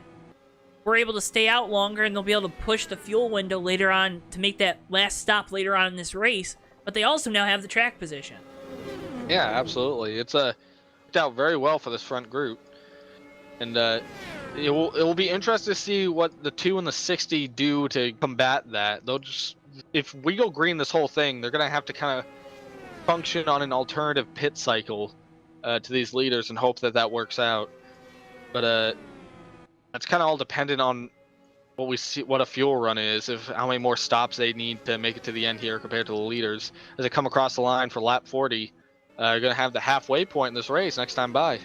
were able to stay out longer and they'll be able to push the fuel window later on to make that last stop later on in this race, but they also now have the track position. Yeah, absolutely. It's worked out very well for this front group, and it will be interesting to see what the 2 and the 60 do to combat that. They'll just, if we go green this whole thing, they're gonna have to kind of function on an alternative pit cycle to these leaders and hope that that works out. But that's kind of all dependent on what we see, what a fuel run is, if how many more stops they need to make it to the end here compared to the leaders as they come across the line for lap 40. You're gonna have the halfway point in this race next time by.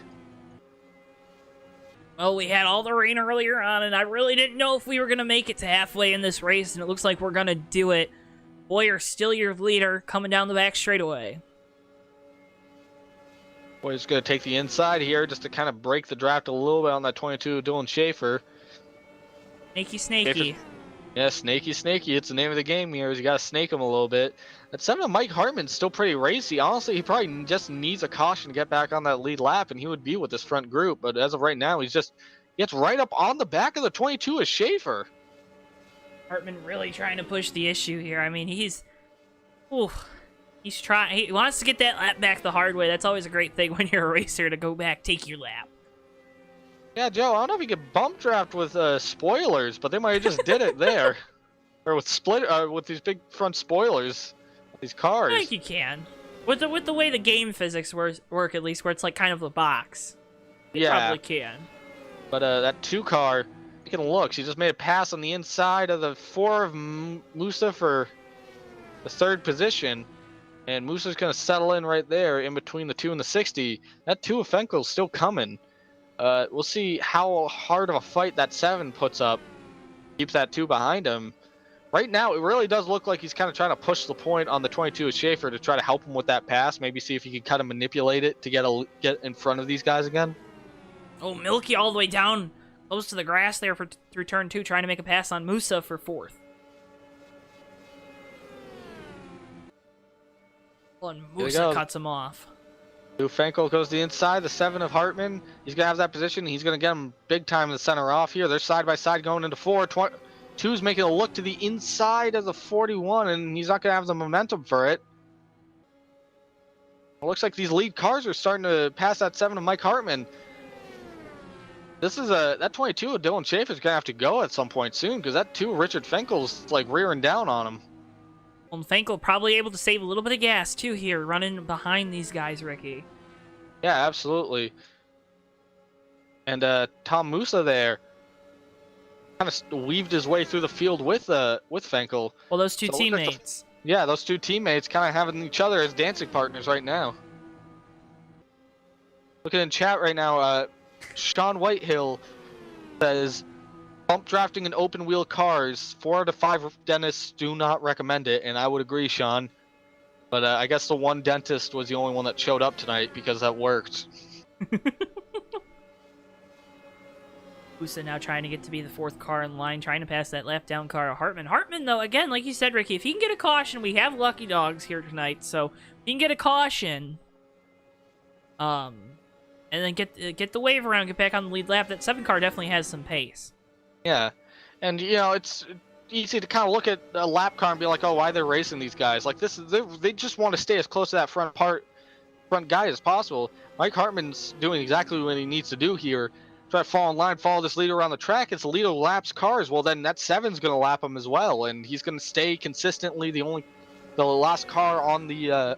Well, we had all the rain earlier on, and I really didn't know if we were gonna make it to halfway in this race, and it looks like we're gonna do it. Boyer still your leader, coming down the back straightaway. Boyer's gonna take the inside here just to kind of break the draft a little bit on that 22 Dylan Schaefer. Snaky. Yeah, snaky. It's the name of the game here. Is you gotta snake him a little bit. That 7 of Mike Hartman's still pretty racy. Honestly, he probably just needs a caution to get back on that lead lap, and he would be with this front group. But as of right now, he gets right up on the back of the 22 of Schaefer. Hartman really trying to push the issue here. I mean, he's trying. He wants to get that lap back the hard way. That's always a great thing when you're a racer, to go back, take your lap. Yeah, Joe, I don't know if you could bump draft with spoilers, but they might have just did it there. Or with these big front spoilers, these cars. I think you can. With the way the game physics work, at least, where it's like kind of a box. You probably can. But that 2 car, you can look, she just made a pass on the inside of the 4 of Musa for the 3rd position. And Musa's going to settle in right there in between the 2 and the 60. That 2 of Fenkel's still coming. We'll see how hard of a fight that 7 puts up. Keeps that 2 behind him. Right now, it really does look like he's kind of trying to push the point on the 22 of Schaefer to try to help him with that pass. Maybe see if he can kind of manipulate it to get in front of these guys again. Oh, Milky all the way down close to the grass there through turn 2, trying to make a pass on Musa for 4th. And Musa cuts him off. Fenkel goes to the inside, the 7 of Hartman. He's going to have that position. He's going to get him big time in the center off here. They're side by side going into 4. 2's making a look to the inside of the 41, and he's not going to have the momentum for it. It looks like these lead cars are starting to pass that 7 of Mike Hartman. This is that 22 of Dylan Schaefer's going to have to go at some point soon, because that 2 of Richard Fenkel's like rearing down on him. Well, Fenkel probably able to save a little bit of gas, too, here, running behind these guys, Ricky. Yeah, absolutely. And Tom Musa there kind of weaved his way through the field with Fenkel. Well, those 2 teammates. Yeah, those 2 teammates kind of having each other as dancing partners right now. Looking in chat right now, Sean Whitehill says, bump drafting in open wheel cars, 4 out of 5 dentists do not recommend it, and I would agree, Sean. But I guess the one dentist was the only one that showed up tonight because that worked. Musa now trying to get to be the 4th car in line, trying to pass that left down car of Hartman. Hartman, though, again, like you said, Ricky, if he can get a caution, we have lucky dogs here tonight, so if he can get a caution, and then get the wave around, get back on the lead lap, that 7 car definitely has some pace. Yeah, and you know, it's easy to kind of look at a lap car and be like, oh, why they're racing these guys? Like they just want to stay as close to that front guy as possible. Mike Hartman's doing exactly what he needs to do here. Try to fall in line, follow this leader around the track. It's the leader laps cars. Well, then that 7's going to lap him as well, and he's going to stay consistently the last car on the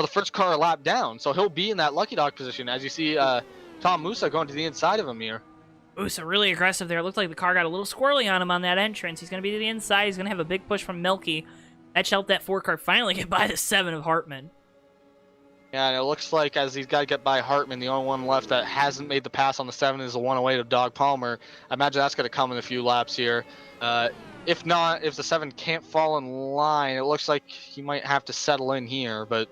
first car a lap down. So he'll be in that lucky dog position, as you see Tom Musa going to the inside of him here. Musa really aggressive there. It looked like the car got a little squirrely on him on that entrance. He's going to be to the inside. He's going to have a big push from Milky. That should help that 4 car finally get by the 7 of Hartman. Yeah, and it looks like as he's got to get by Hartman, the only one left that hasn't made the pass on the 7 is the one away to Dog Palmer. I imagine that's going to come in a few laps here. If not, if the 7 can't fall in line, it looks like he might have to settle in here. But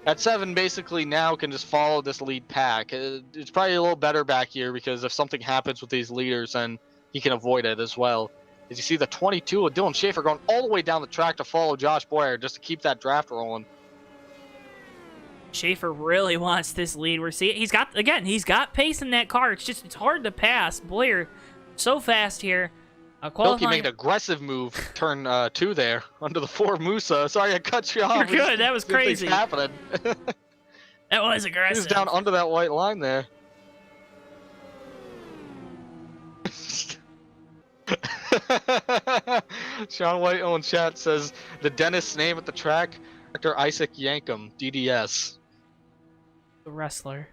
That 7 basically now can just follow this lead pack. It's probably a little better back here because if something happens with these leaders, then he can avoid it as well. As you see the 22 of Dylan Schaefer going all the way down the track to follow Josh Boyer just to keep that draft rolling. Schaefer really wants this lead. We're seeing he's got pace in that car. It's hard to pass. Boyer so fast here. Milky made an aggressive move, turn 2 there under the 4 Musa. Sorry I cut you off. You're good. That was crazy. Happening. That was aggressive. He's down under that white line there. Sean White on chat says the dentist's name at the track, Dr. Isaac Yankum, DDS. The wrestler.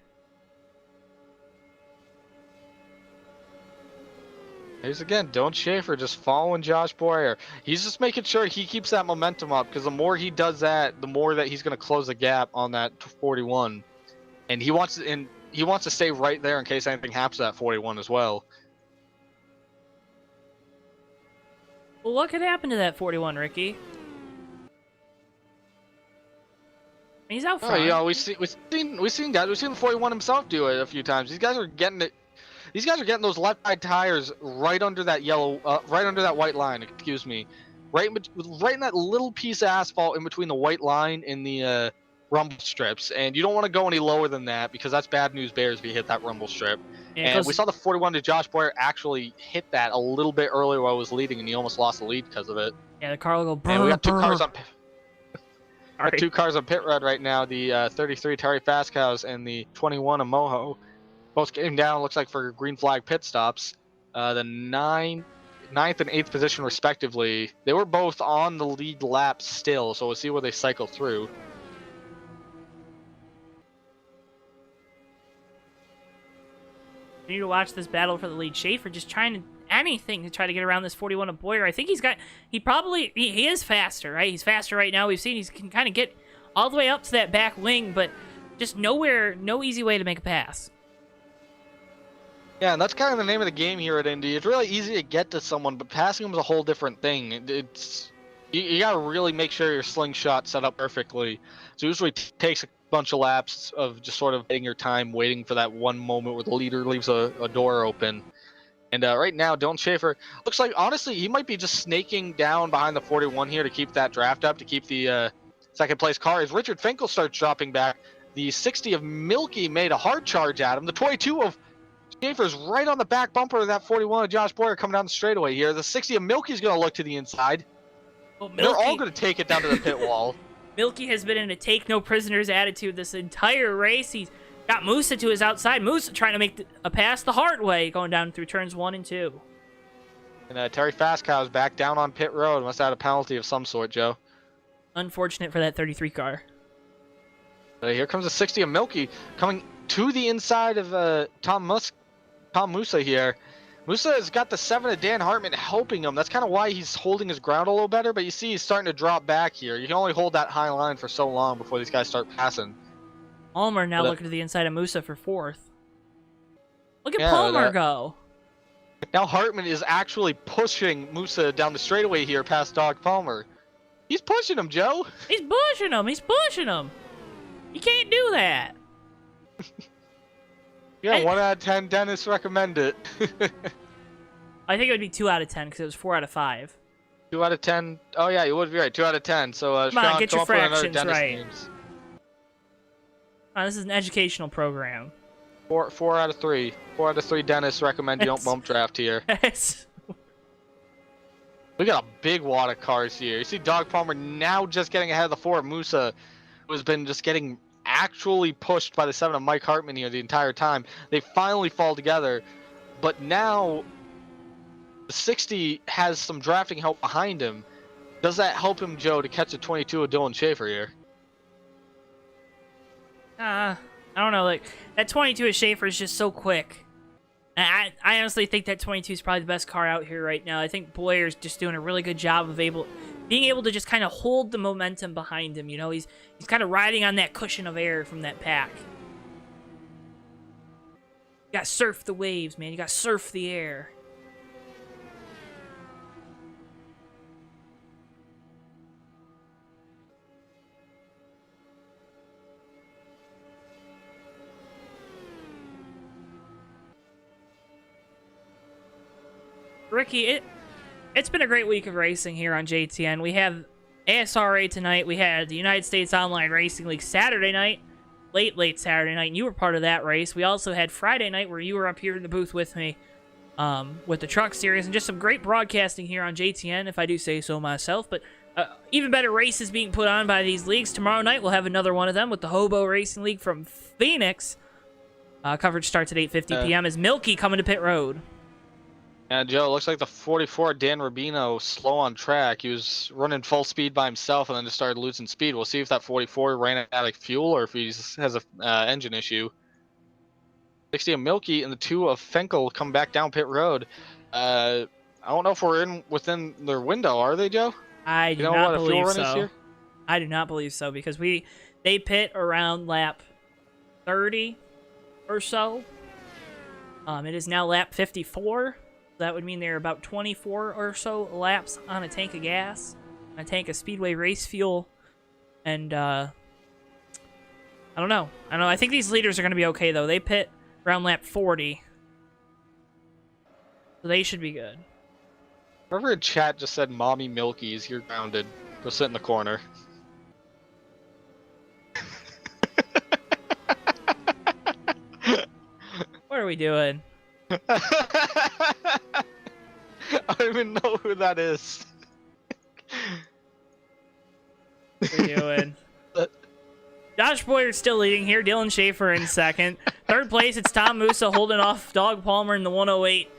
Here's again, Dylan Schaefer just following Josh Boyer. He's just making sure he keeps that momentum up because the more he does that, the more that he's going to close the gap on that 41. And he wants to stay right there in case anything happens to that 41 as well. Well, what could happen to that 41, Ricky? He's out front. Oh, yeah, we've seen guys. We've seen the 41 himself do it a few times. These guys are getting it. These guys are getting those left side tires right under that right under that white line. Excuse me, right in that little piece of asphalt in between the white line and the rumble strips. And you don't want to go any lower than that because that's bad news bears if you hit that rumble strip. Yeah, and we saw the 41 to Josh Boyer actually hit that a little bit earlier while I was leading, and he almost lost the lead because of it. Yeah, the car will go. Brr, and we got 2 brr. cars on. Got 2 cars on pit road right now. The 33 Terry Fastcows and the 21 of Moho. Both came down, looks like, for green flag pit stops. The 9th and 8th position, respectively. They were both on the lead lap still, so we'll see where they cycle through. You need to watch this battle for the lead. Schaefer just trying anything to try to get around this 41 of Boyer. I think he is faster, right? He's faster right now. We've seen he can kind of get all the way up to that back wing, but just no easy way to make a pass. Yeah, and that's kind of the name of the game here at Indy. It's really easy to get to someone, but passing them is a whole different thing. You gotta really make sure your slingshot set up perfectly. So it usually takes a bunch of laps of just sort of getting your time, waiting for that one moment where the leader leaves a door open. And right now, Dylan Schaefer looks like, honestly, he might be just snaking down behind the 41 here to keep that draft up, to keep the second place car. As Richard Finkel starts dropping back, the 60 of Milky made a hard charge at him. The 22 of Schaefer's right on the back bumper of that 41 of Josh Boyer coming down the straightaway here. The 60 of Milky's going to look to the inside. Well, They're all going to take it down to the pit wall. Milky has been in a take no prisoners attitude this entire race. He's got Musa to his outside. Musa trying to make a pass the hard way, going down through turns 1 and 2. And Terry Fastcow's back down on pit road. Must have had a penalty of some sort, Joe. Unfortunate for that 33 car. Here comes the 60 of Milky coming to the inside of Tom Musa here. Musa has got the 7 of Dan Hartman helping him. That's kind of why he's holding his ground a little better, but you see he's starting to drop back here. You can only hold that high line for so long before these guys start passing. Palmer now looking to the inside of Musa for 4th. Look at Palmer go. Now Hartman is actually pushing Musa down the straightaway here past Doug Palmer. He's pushing him, Joe. He's pushing him. He's pushing him. You can't do that. Yeah, 1 out of 10. Dennis recommend it. I think it would be 2 out of 10 because it was 4 out of 5. 2 out of 10. Oh yeah, you would be right. 2 out of 10. So Come on, Sean, get your fractions right. Names. This is an educational program. 4 out of 3. 4 out of 3. Dennis recommend you don't bump draft here. We got a big wad of cars here. You see Doug Palmer now just getting ahead of the 4 of Musa, who has been just getting actually pushed by the 7 of Mike Hartman here the entire time. They finally fall together, but now the 60 has some drafting help behind him. Does that help him, Joe, to catch the 22 of Dylan Schaefer here? I don't know. Like, that 22 of Schaefer is just so quick. I honestly think that 22 is probably the best car out here right now. I think Boyer's just doing a really good job of being able to just kind of hold the momentum behind him. You know, he's kind of riding on that cushion of air from that pack. You gotta surf the waves, man. You gotta surf the air. Ricky, it's been a great week of racing here on JTN. We have ASRA tonight. We had the United States Online Racing League Saturday night, late Saturday night, and you were part of that race. We also had Friday night where you were up here in the booth with me with the truck series, and just some great broadcasting here on JTN, if I do say so myself. But even better races being put on by these leagues. Tomorrow night we'll have another one of them with the Hobo Racing League from Phoenix. Coverage starts at 8:50 p.m. as Milky coming to pit road. Yeah, Joe, it looks like the 44 Dan Rubino slow on track. He was running full speed by himself and then just started losing speed. We'll see if that 44 ran out of fuel or if he just has a engine issue. 60 of Milky and the 2 of Fenkel come back down pit road. I don't know if we're within their window, are they, Joe? I do not believe so. I do not believe so because they pit around lap 30 or so. It is now lap 54. That would mean they're about 24 or so laps on a tank of gas, a tank of Speedway race fuel, and I don't know. I think these leaders are going to be okay though. They pit around lap 40, so they should be good. Whoever in chat just said "Mommy Milky's," you're grounded. Go sit in the corner. What are we doing? I don't even know who that is. What are we doing? Josh Boyer's still leading here. Dylan Schaefer in second. Third place, it's Tom Musa holding off Dog Palmer in the 108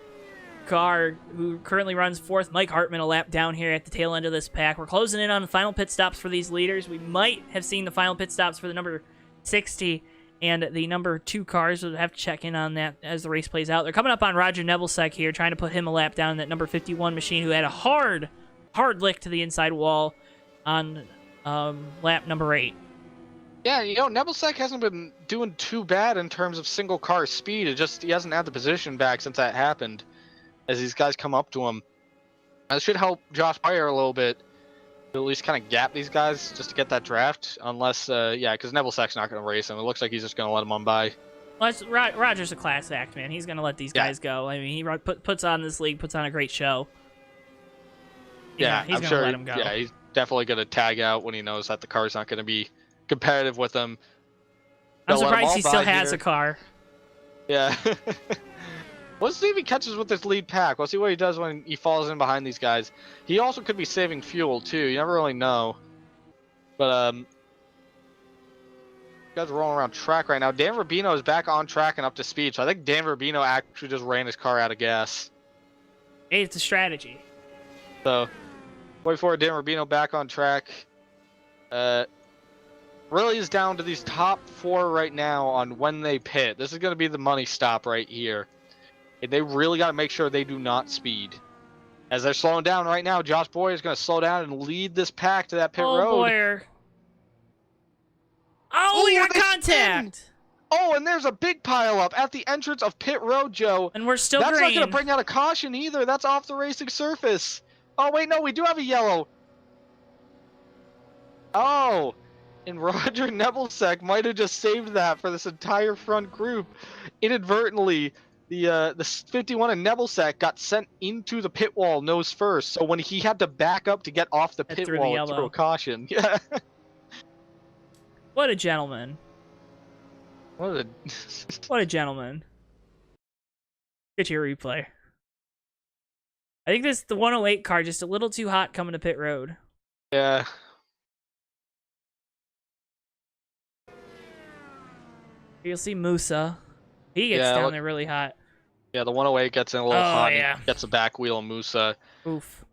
car, who currently runs fourth. Mike Hartman a lap down here at the tail end of this pack. We're closing in on the final pit stops for these leaders. We might have seen the final pit stops for the number 60 and the number 2 cars. We'll have to check in on that as the race plays out. They're coming up on Roger Nebelsack here, trying to put him a lap down in that number 51 machine, who had a hard lick to the inside wall on lap number 8. Yeah, Nebelsack hasn't been doing too bad in terms of single car speed. He hasn't had the position back since that happened, as these guys come up to him. That should help Josh Boyer a little bit, to at least kind of gap these guys just to get that draft, unless, because Nebelsack's not going to race him. It looks like he's just going to let him on by. Well, Roger's a class act, man. He's going to let these guys go. I mean, he puts on this league, puts on a great show. He's going to let him go. Yeah, he's definitely going to tag out when he knows that the car's not going to be competitive with him. I'm surprised he still has a car. Yeah. Let's see if he catches with this lead pack. We'll see what he does when he falls in behind these guys. He also could be saving fuel, too. You never really know. But, guys are rolling around track right now. Dan Rubino is back on track and up to speed. So I think Dan Rubino actually just ran his car out of gas. Hey, it's a strategy. So, wait for Dan Rubino back on track. Really is down to these top 4 right now on when they pit. This is going to be the money stop right here. They really got to make sure they do not speed. As they're slowing down right now, Josh Boyer is going to slow down and lead this pack to that pit road. Boyer. Oh, we got contact! Spin. Oh, and there's a big pileup at the entrance of pit road, Joe. And we're still That's green. not going to bring out a caution either. That's off the racing surface. Oh, wait, no, we do have a yellow. Oh, and Roger Nebelsack might have just saved that for this entire front group. Inadvertently, the 51 and Nebelsack got sent into the pit wall nose first. So when he had to back up to get off the pit wall, it threw a caution. Yeah. What a gentleman. What a gentleman. Get your replay. I think the 108 car just a little too hot coming to pit road. Yeah. You'll see Musa. He gets down there really hot. Yeah, the 108 gets in a little hot. Yeah. Gets the back wheel of Musa. Oof.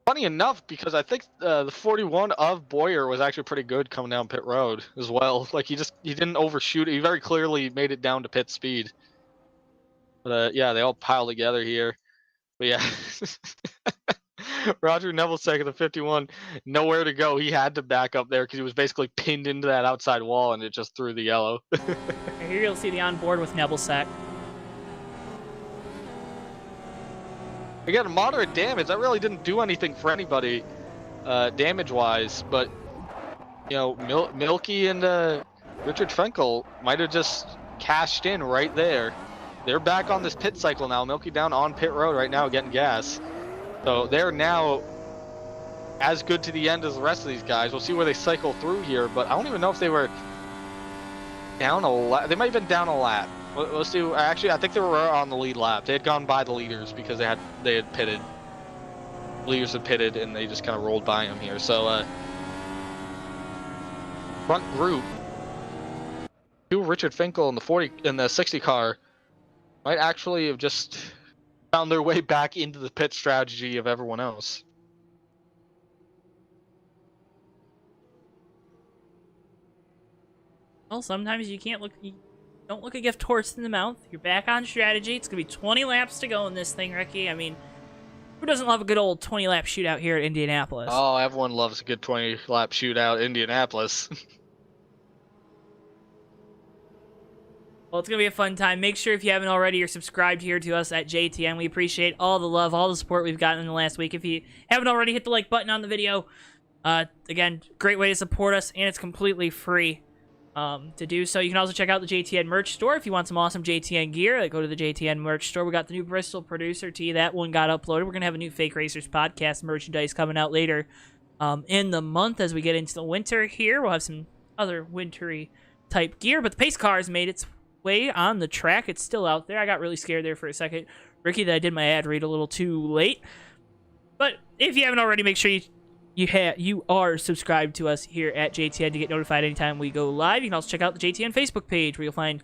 Funny enough, because I think the 41 of Boyer was actually pretty good coming down pit road as well. Like he didn't overshoot it. He very clearly made it down to pit speed. But yeah, they all pile together here. But yeah, Roger Nebelsack at the 51, nowhere to go. He had to back up there because he was basically pinned into that outside wall, and it just threw the yellow. Here you'll see the onboard with Nebelsack. Again, moderate damage. That really didn't do anything for anybody, damage-wise. But Milky and Richard Frenkel might have just cashed in right there. they're back on this pit cycle now. Milky down on pit road right now getting gas. So they're now as good to the end as the rest of these guys. We'll see where they cycle through here, but I don't even know if they were down a lap. They might have been down a lap. Let's see. Actually, I think they were on the lead lap. They had gone by the leaders because they had pitted. Leaders had pitted, and they just kind of rolled by them here. So front group, Richard Finkel in the 60 car might actually have just found their way back into the pit strategy of everyone else. Well, sometimes you can't look. You don't look a gift horse in the mouth. You're back on strategy. It's gonna be 20 laps to go in this thing, Ricky. I mean, who doesn't love a good old 20-lap shootout here at Indianapolis? Oh, everyone loves a good 20-lap shootout at Indianapolis. Well, it's going to be a fun time. Make sure if you haven't already, you're subscribed here to us at JTN. We appreciate all the love, all the support we've gotten in the last week. If you haven't already, hit the like button on the video. Again, great way to support us, and it's completely free to do so. You can also check out the JTN merch store if you want some awesome JTN gear. Go to the JTN merch store. We got the new Bristol Producer tee. That one got uploaded. We're going to have a new Fake Racers podcast merchandise coming out later in the month as we get into the winter here. We'll have some other wintry type gear, but the pace car has made its way on the track. It's still out there. I got really scared there for a second, Ricky, that I did my ad read a little too late. But if you haven't already, make sure you are subscribed to us here at JTN to get notified anytime we go live. You can also check out the JTN Facebook page where you'll find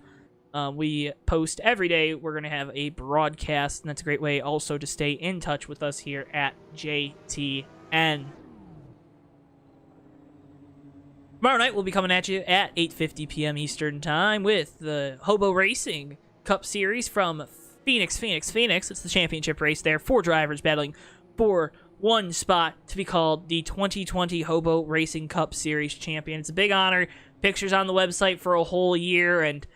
we post every day. We're going to have a broadcast, and that's a great way also to stay in touch with us here at JTN. Tomorrow night, we'll be coming at you at 8:50 p.m. Eastern Time with the Hobo Racing Cup Series from Phoenix. It's the championship race there. 4 drivers battling for one spot to be called the 2020 Hobo Racing Cup Series champion. It's a big honor. Pictures on the website for a whole year, and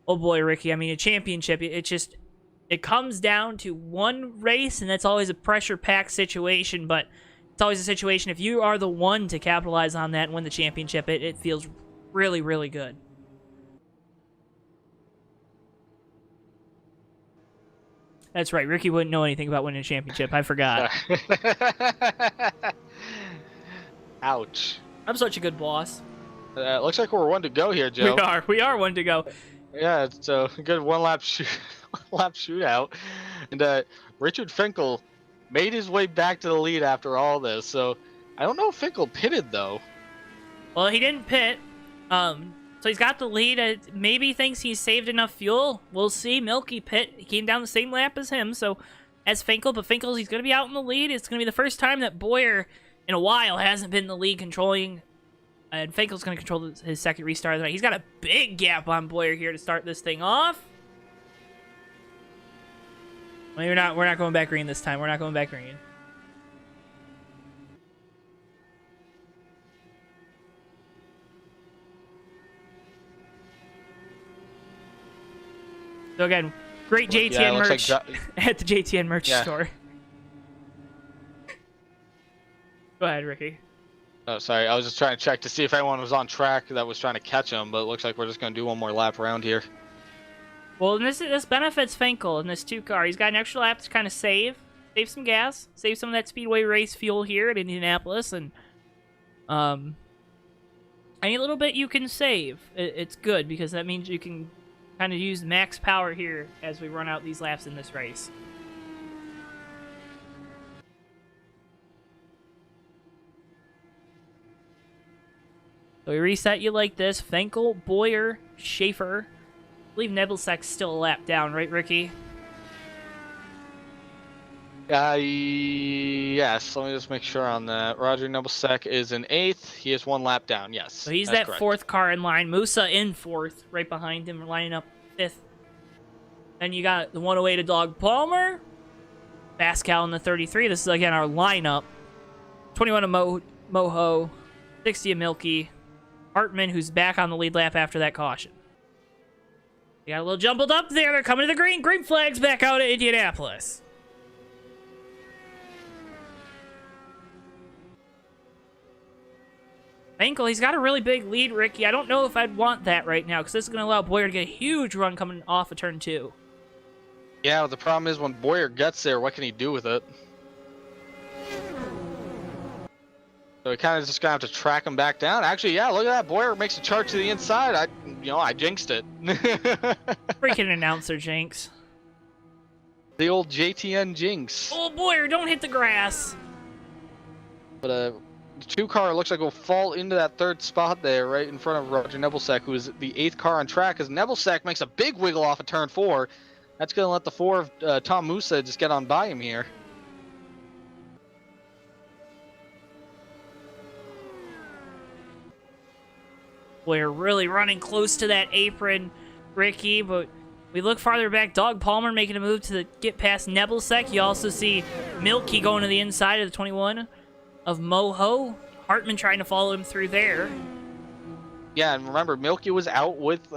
oh boy, Ricky, I mean, a championship, it comes down to one race, and that's always a pressure-packed situation, but it's always a situation, if you are the one to capitalize on that and win the championship, it feels really, really good. That's right, Ricky wouldn't know anything about winning a championship. I forgot. Ouch. I'm such a good boss. Looks like we're one to go here, Joe. We are one to go. Yeah, it's a good one-lap shootout. And Richard Finkel made his way back to the lead after all this. So I don't know if Finkel pitted, though. Well, he didn't pit. So he's got the lead. Maybe thinks he's saved enough fuel. We'll see. Milky pit. He came down the same lap as him, so as Finkel. But Finkel, he's going to be out in the lead. It's going to be the first time that Boyer in a while hasn't been in the lead controlling. And Finkel's going to control his second restart. He's got a big gap on Boyer here to start this thing off. Well, we're not going back green this time. We're not going back green. So again, great JTN merch at the JTN merch store. Go ahead, Ricky. Oh, sorry. I was just trying to check to see if anyone was on track that was trying to catch him, but it looks like we're just going to do one more lap around here. Well, this benefits Finkel in this 2-car. He's got an extra lap to kind of save some gas, save some of that Speedway race fuel here at Indianapolis, and any little bit you can save, it's good, because that means you can kind of use max power here as we run out these laps in this race. So we reset you like this. Finkel, Boyer, Schaefer. I believe Nebelsek's still a lap down, right, Ricky? Yes. Let me just make sure on that. Roger Nebelsek is in 8th. He is 1 lap down, yes. So he's that correct. 4th car in line. Musa in 4th, right behind him, lining up 5th. Then you got the 108 of Dog Palmer. Pascal in the 33. This is, again, our lineup. 21 of Moho. 60 of Milky. Hartman, who's back on the lead lap after that caution. You got a little jumbled up there. They're coming to the green. Green flag's back out at Indianapolis. Finkel, he's got a really big lead, Ricky. I don't know if I'd want that right now, because this is going to allow Boyer to get a huge run coming off of turn 2. Yeah, the problem is when Boyer gets there, what can he do with it? So we kind of just gonna have to track him back down. Actually, yeah, look at that. Boyer makes a charge to the inside. I jinxed it. Freaking announcer jinx. The old JTN jinx. Oh, Boyer, don't hit the grass. But the 2-car looks like will fall into that 3rd spot there, right in front of Roger Nebelsack, who is the 8th car on track. As Nebelsack makes a big wiggle off of turn 4, that's gonna let the 4 of Tom Musa just get on by him here. We're really running close to that apron, Ricky, but we look farther back. Doug Palmer making a move to get past Nebelsack. You also see Milky going to the inside of the 21 of Moho. Hartman trying to follow him through there. Yeah, and remember, Milky was out with,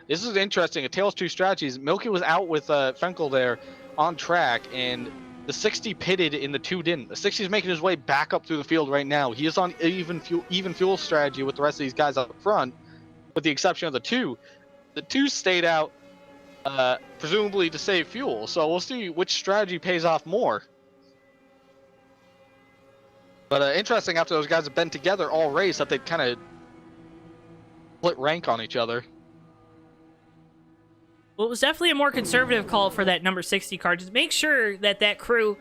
this is interesting, a tale of two strategies. Milky was out with Fenkel there on track, and the 60 pitted and the 2 didn't. The 60 is making his way back up through the field right now. He is on even fuel strategy with the rest of these guys up front, with the exception of the 2. The 2 stayed out, presumably to save fuel, so we'll see which strategy pays off more. But interesting, after those guys have been together all race, that they kind of split rank on each other. Well, it was definitely a more conservative call for that number 60 car. Just make sure that that crew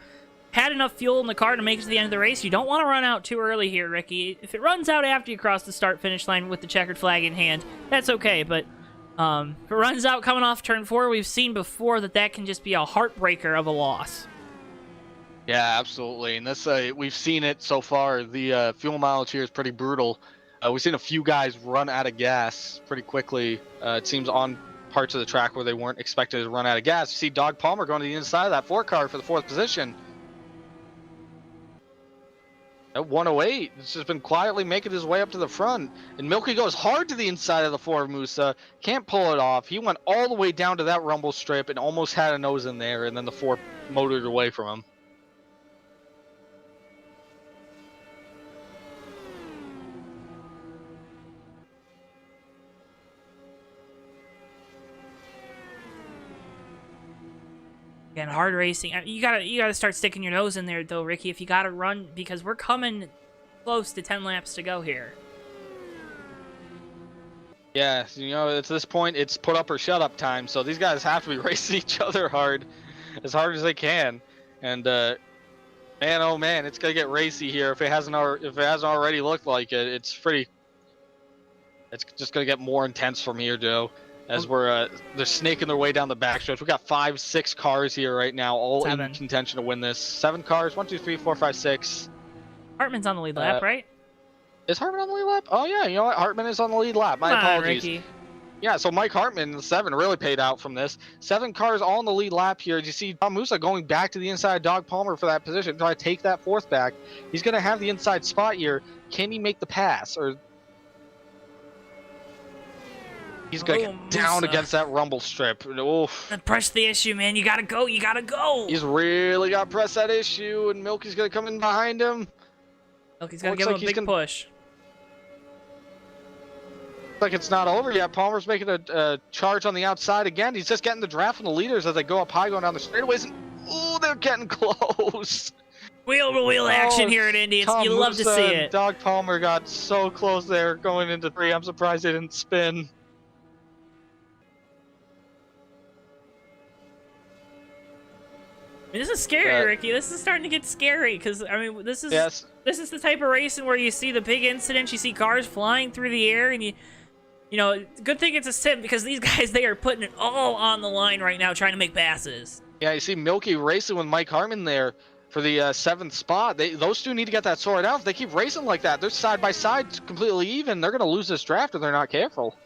had enough fuel in the car to make it to the end of the race. You don't want to run out too early here, Ricky. If it runs out after you cross the start-finish line with the checkered flag in hand, that's okay. But if it runs out coming off turn 4, we've seen before that can just be a heartbreaker of a loss. Yeah, absolutely. And this we've seen it so far. The fuel mileage here is pretty brutal. We've seen a few guys run out of gas pretty quickly. It seems on parts of the track where they weren't expected to run out of gas. You see Doug Palmer going to the inside of that 4 car for the 4th position. At 108, it's just been quietly making his way up to the front. And Milky goes hard to the inside of the 4 of Musa. Can't pull it off. He went all the way down to that rumble strip and almost had a nose in there, and then the 4 motored away from him. Again, hard racing. You gotta start sticking your nose in there, though, Ricky, if you gotta run, because we're coming close to 10 laps to go here. Yeah, you know, at this point, it's put up or shut up time, so these guys have to be racing each other hard as they can. And man, oh man, it's gonna get racy here. If it hasn't already looked like it, it's just gonna get more intense from here, Joe. As they're snaking their way down the backstretch. We got 5, 6 cars here right now, all in contention to win this. 7 cars, 1, 2, 3, 4, 5, 6. Hartman's on the lead lap, right? Is Hartman on the lead lap? Oh yeah, you know what? Hartman is on the lead lap. My apologies. Ricky. Yeah, so Mike Hartman, the 7, really paid out from this. 7 cars all on the lead lap here. You see Tom Musa going back to the inside of Doug Palmer for that position, try to take that 4th back. He's going to have the inside spot here. Can he make the pass? Or he's going to get down against that rumble strip. Oof. Press the issue, man. You gotta go. You gotta go. He's really got to press that issue, and Milky's going to come in behind him. Milky's going to give him a big push. Like it's not over yet. Palmer's making a charge on the outside again. He's just getting the draft from the leaders as they go up high going down the straightaways. And ooh, they're getting close. Wheel-to-wheel action here at Indy. You love to see it. Doug Palmer got so close there going into 3. I'm surprised they didn't spin. I mean, this is scary, Ricky. This is starting to get scary because I mean, this is the type of racing where you see the big incidents, you see cars flying through the air, and you know, good thing it's a sim because these guys, they are putting it all on the line right now, trying to make passes. Yeah, you see Milky racing with Mike Hartman there for the 7th spot. Those 2 need to get that sorted out. If they keep racing like that, they're side by side, completely even. They're going to lose this draft if they're not careful.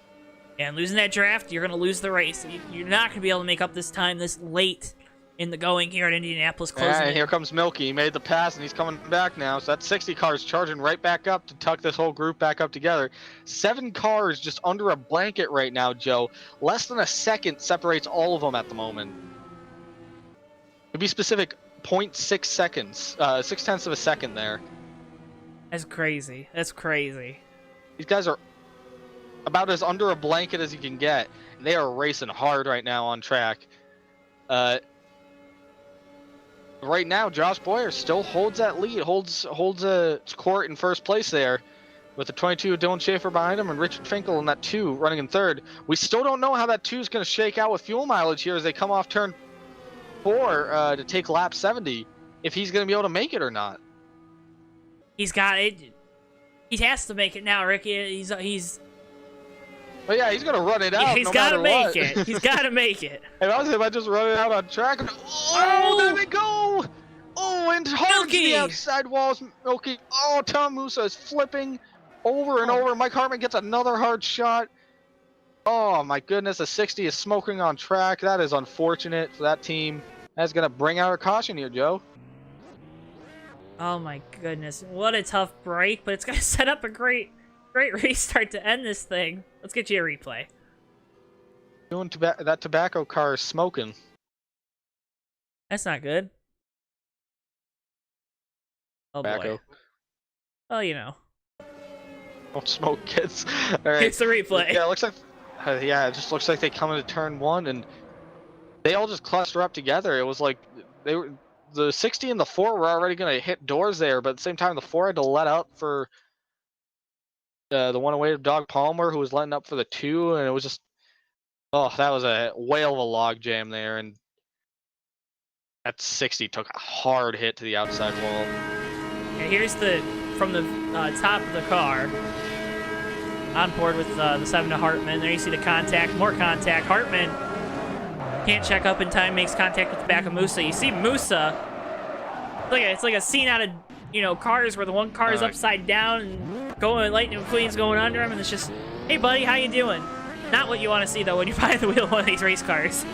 And losing that draft, you're going to lose the race. You're not going to be able to make up this time this late in the going here at Indianapolis. Yeah, here comes Milky. He made the pass, and he's coming back now. So that 60 car is charging right back up to tuck this whole group back up together. 7 cars just under a blanket right now, Joe. Less than a second separates all of them at the moment. To be specific, 0.6 seconds. 0.6 of a second there. That's crazy. That's crazy. These guys are about as under a blanket as you can get. And they are racing hard right now on track. Right now, Josh Boyer still holds that lead, holds a court in first place there, with the 22 Dylan Schaefer behind him and Richard Finkel in that 2 running in third. We still don't know how that 2 is going to shake out with fuel mileage here as they come off turn 4 to take lap 70, if he's going to be able to make it or not. He's got it. He has to make it now, Ricky. But yeah, he's going to run it out. He's got to make it. He's got to make it. And I was if I just run it out on track. Oh, there we go. Oh, and hard to the outside walls. Milky. Oh, Tom Musa is flipping over and over. Mike Hartman gets another hard shot. Oh, my goodness. The 60 is smoking on track. That is unfortunate for that team. That's going to bring out a caution here, Joe. Oh, my goodness. What a tough break, but it's going to set up a great restart to end this thing. Let's get you a replay. Doing that tobacco car is smoking. That's not good. Oh, tobacco. boy. Well, you know. Don't smoke, kids. All right. Here's the replay. Yeah, it looks like. Yeah, it just looks like they come into turn 1 and they all just cluster up together. It was like the 60 and the 4 were already going to hit doors there, but at the same time, the 4 had to let up for the one away of Doug Palmer, who was letting up for the 2, and it was just, oh, that was a whale of a log jam there, and that 60 took a hard hit to the outside wall. And here's from the top of the car, on board with the 7 to Hartman. There you see the contact, more contact. Hartman can't check up in time, makes contact with the back of Musa. You see Musa, it's like a scene out of, Cars where the one car is upside down and Lightning McQueen's going under him, and it's just, hey buddy, how you doing? Not what you want to see though when you're behind the wheel of one of these race cars.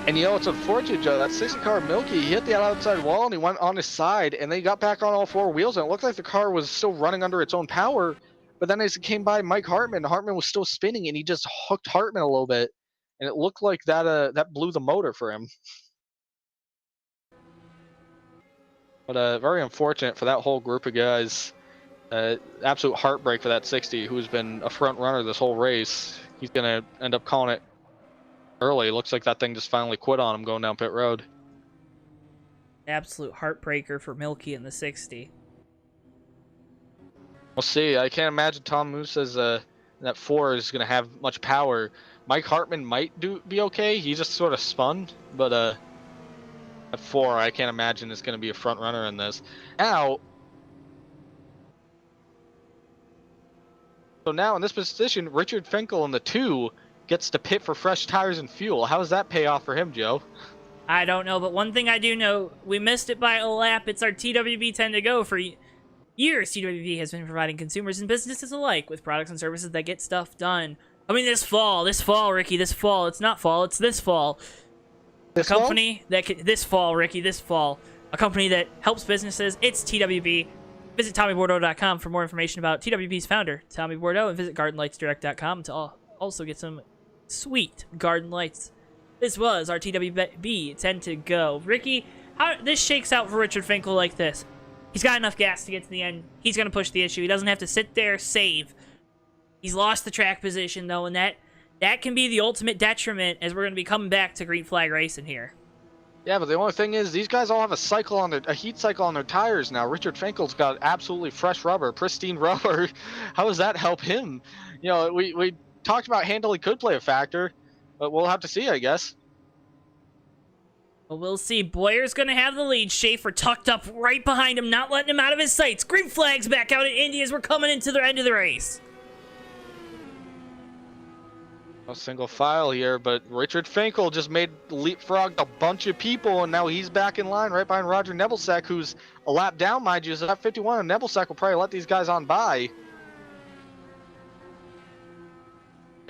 And it's unfortunate, Joe, that 60 car Milky, he hit the outside wall and he went on his side, and then he got back on all 4 wheels, and it looked like the car was still running under its own power, but then as it came by Mike Hartman was still spinning, and he just hooked Hartman a little bit, and it looked like that blew the motor for him. But very unfortunate for that whole group of guys. Absolute heartbreak for that 60, who's been a front runner this whole race. He's going to end up calling it early. Looks like that thing just finally quit on him going down pit road. Absolute heartbreaker for Milky in the 60. We'll see. I can't imagine Tom Musa's that 4 is going to have much power. Mike Hartman might be okay. He just sort of spun, but at 4, I can't imagine is going to be a front runner in this. Now in this position, Richard Finkel in the 2 gets to pit for fresh tires and fuel. How does that pay off for him, Joe? I don't know, but one thing I do know, we missed it by a lap. It's our TWB 10 to go. For years, TWB has been providing consumers and businesses alike with products and services that get stuff done. I mean, this fall, Ricky, this fall. It's not fall, it's this fall. This fall, Ricky, this fall. A company that helps businesses. It's TWB. Visit TommyBordeaux.com for more information about TWB's founder, Tommy Bordeaux, and visit GardenLightsDirect.com to also get some sweet garden lights. This was our TWB 10 to go. Ricky, how this shakes out for Richard Finkel like this. He's got enough gas to get to the end. He's going to push the issue. He doesn't have to sit there, save. He's lost the track position, though, and that can be the ultimate detriment as we're going to be coming back to green flag racing here. Yeah, but the only thing is, these guys all have a heat cycle on their tires now. Richard Finkel's got absolutely fresh rubber, pristine rubber. How does that help him? We talked about handling could play a factor, but we'll have to see, I guess. Well, we'll see. Boyer's going to have the lead. Schaefer tucked up right behind him, not letting him out of his sights. Green flag's back out at Indy as we're coming into the end of the race. No single file here, but Richard Finkel just leapfrogged a bunch of people, and now he's back in line right behind Roger Nebelsack, who's a lap down, mind you. So that 51, and Nebelsack will probably let these guys on by.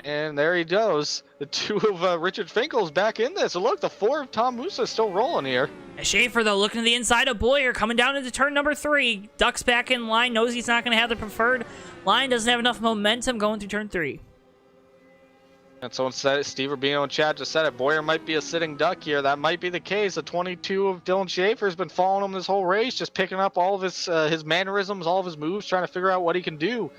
And there he goes. The 2 of Richard Finkel's back in this. So look, the 4 of Tom Musa is still rolling here. Schaefer, though, looking to the inside of Boyer, coming down into turn number 3. Ducks back in line, knows he's not going to have the preferred line, doesn't have enough momentum going through turn 3. And someone said it, Steve Rubino in chat just said it, Boyer might be a sitting duck here. That might be the case. The 22 of Dylan Schaefer has been following him this whole race, just picking up all of his mannerisms, all of his moves, trying to figure out what he can do.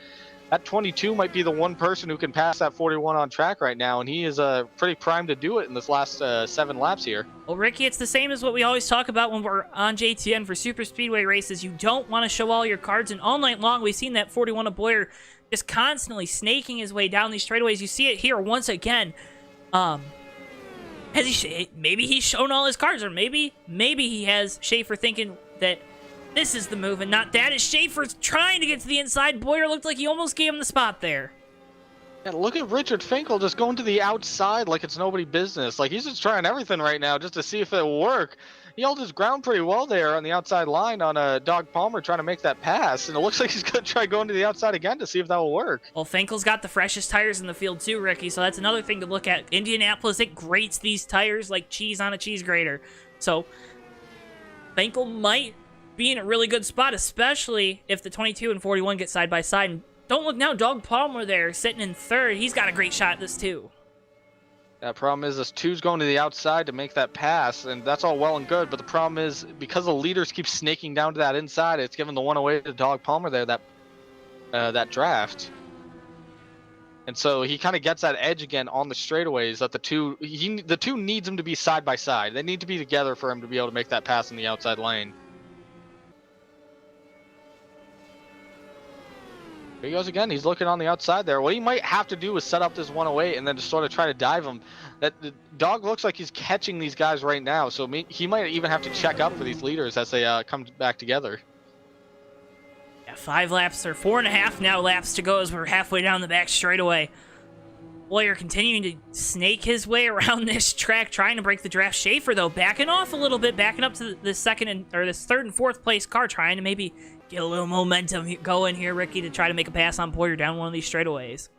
that 22 might be the one person who can pass that 41 on track right now, and he is pretty primed to do it in this last 7 laps here. Well, Ricky, it's the same as what we always talk about when we're on JTN for super speedway races. You don't want to show all your cards, and all night long we've seen that 41 of Boyer just constantly snaking his way down these straightaways. You see it here once again. Maybe he's shown all his cards, or maybe he has Schaefer thinking that this is the move and not that. As Schaefer's trying to get to the inside, Boyer looked like he almost gave him the spot there. Yeah, look at Richard Finkel just going to the outside like it's nobody business. Like, he's just trying everything right now just to see if it'll work. He held his ground pretty well there on the outside line on Doug Palmer trying to make that pass, and it looks like he's going to try going to the outside again to see if that will work. Well, Finkel's got the freshest tires in the field too, Ricky, so that's another thing to look at. Indianapolis, it grates these tires like cheese on a cheese grater. So Finkel might be in a really good spot, especially if the 22 and 41 get side by side. And don't look now, Doug Palmer there sitting in third. He's got a great shot at this too. That problem is this 2's going to the outside to make that pass, and that's all well and good, but the problem is because the leaders keep snaking down to that inside, it's giving the one away to Doug Palmer there, that draft. And so he kind of gets that edge again on the straightaways that the two needs him to be side by side. They need to be together for him to be able to make that pass in the outside lane. Here he goes again. He's looking on the outside there. What he might have to do is set up this 108 and then just sort of try to dive him. The dog looks like he's catching these guys right now, so he might even have to check up for these leaders as they come back together. Yeah, 5 laps or 4.5 now laps to go as we're halfway down the back straightaway. Boyer continuing to snake his way around this track, trying to break the draft. Schaefer, though, backing off a little bit, backing up to the this third and fourth place car, trying to maybe get a little momentum going here, Ricky, to try to make a pass on Boyer down one of these straightaways.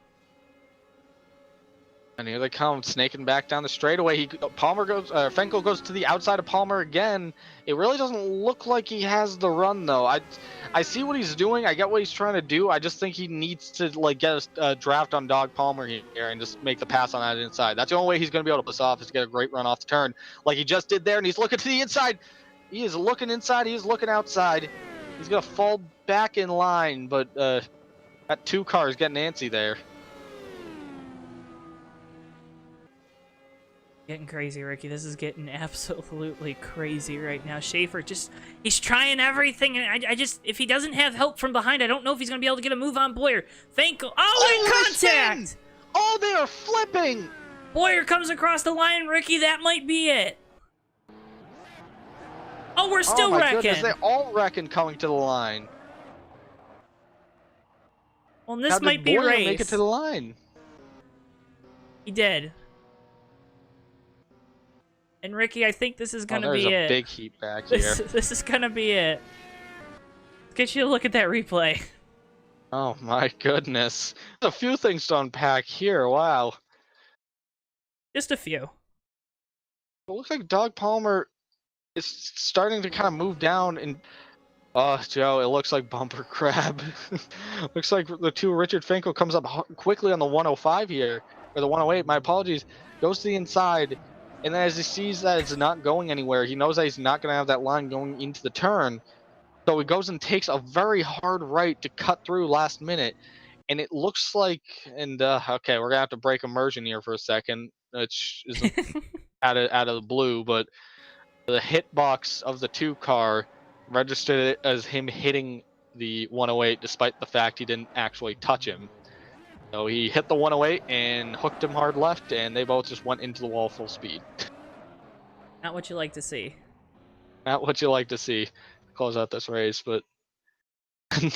And here they come, snaking back down the straightaway. Finkel goes to the outside of Palmer again. It really doesn't look like he has the run, though. I see what he's doing. I get what he's trying to do. I just think he needs to get a draft on Doug Palmer here and just make the pass on that inside. That's the only way he's going to be able to piss off is to get a great run off the turn, like he just did there. And he's looking to the inside. He is looking inside. He is looking outside. He's going to fall back in line, but that 2 car is getting antsy there. Getting crazy, Ricky. This is getting absolutely crazy right now. Schaefer he's trying everything, and if he doesn't have help from behind, I don't know if he's going to be able to get a move on Boyer. Finkel, in contact! Oh, they are flipping! Boyer comes across the line, Ricky. That might be it. Oh, we're still wrecking. Goodness, they all wrecking coming to the line. Well, this might be Boyer race. Make it to the line. He did. And Ricky, I think this is gonna be it. There's a big heat back here. This is gonna be it. Let's get you to look at that replay. Oh my goodness. There's a few things to unpack here. Wow. Just a few. It looks like Doug Palmer is starting to kind of move down, and Joe, it looks like bumper crab. Looks like the 2 Richard Finkel comes up quickly on the 105 here, or the 108. My apologies. Goes to the inside. And then as he sees that it's not going anywhere, he knows that he's not going to have that line going into the turn. So he goes and takes a very hard right to cut through last minute. And it looks like, okay, we're going to have to break immersion here for a second, which is out of the blue, but the hitbox of the 2 car registered it as him hitting the 108 despite the fact he didn't actually touch him. So he hit the 108 and hooked him hard left, and they both just went into the wall full speed. Not what you like to see. Not what you like to see. Close out this race, but and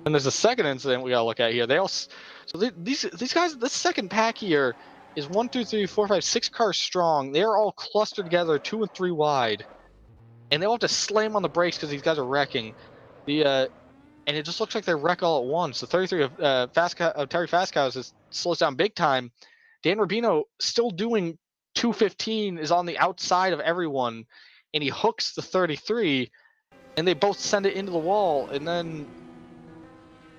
there's a second incident we gotta look at here. These guys, this second pack here is 1, 2, 3, 4, 5, 6 cars strong. They are all clustered together, 2 and 3 wide, and they all have to slam on the brakes because these guys are wrecking. And it just looks like they wreck all at once. The 33 of Terry Fastcow slows down big time. Dan Rubino still doing 215 is on the outside of everyone, and he hooks the 33, and they both send it into the wall. And then,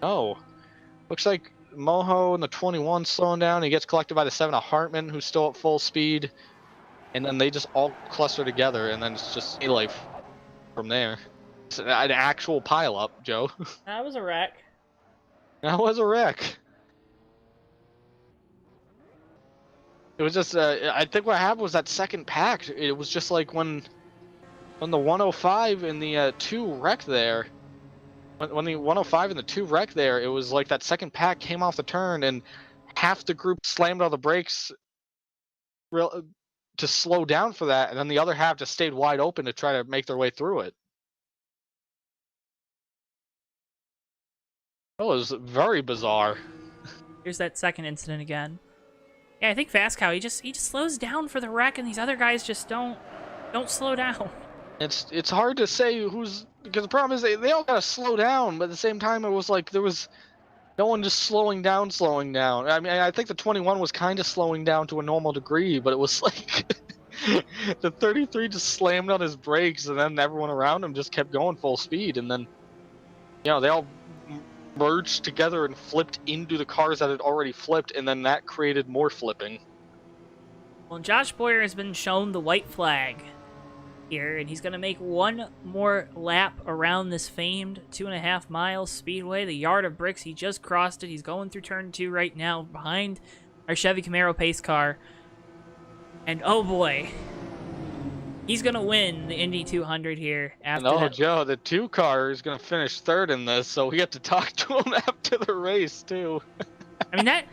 looks like Moho and the 21 slowing down. He gets collected by the 7 of Hartman, who's still at full speed, and then they just all cluster together, and then it's just a life from there. An actual pileup, Joe. That was a wreck. That was a wreck. It was just, I think what happened was that second pack. It was just like when the 105 and the 2 wreck there. When the 105 and the 2 wreck there, it was like that second pack came off the turn and half the group slammed on the brakes to slow down for that, and then the other half just stayed wide open to try to make their way through it. That was very bizarre. Here's that second incident again. Yeah, I think Fast Cow, he just slows down for the wreck, and these other guys just don't slow down. It's hard to say who's, because the problem is they all gotta slow down, but at the same time it was like there was no one just slowing down. I mean, I think the 21 was kind of slowing down to a normal degree, but it was like the 33 just slammed on his brakes, and then everyone around him just kept going full speed, and then they all merged together and flipped into the cars that had already flipped, and then that created more flipping. Well, Josh Boyer has been shown the white flag here, and he's going to make one more lap around this famed 2.5 mile speedway. The yard of bricks, he just crossed it. He's going through turn 2 right now behind our Chevy Camaro pace car. And oh boy, he's going to win the Indy 200 here after that. Joe, the 2 car is going to finish 3rd in this, so we have to talk to him after the race too. I mean, can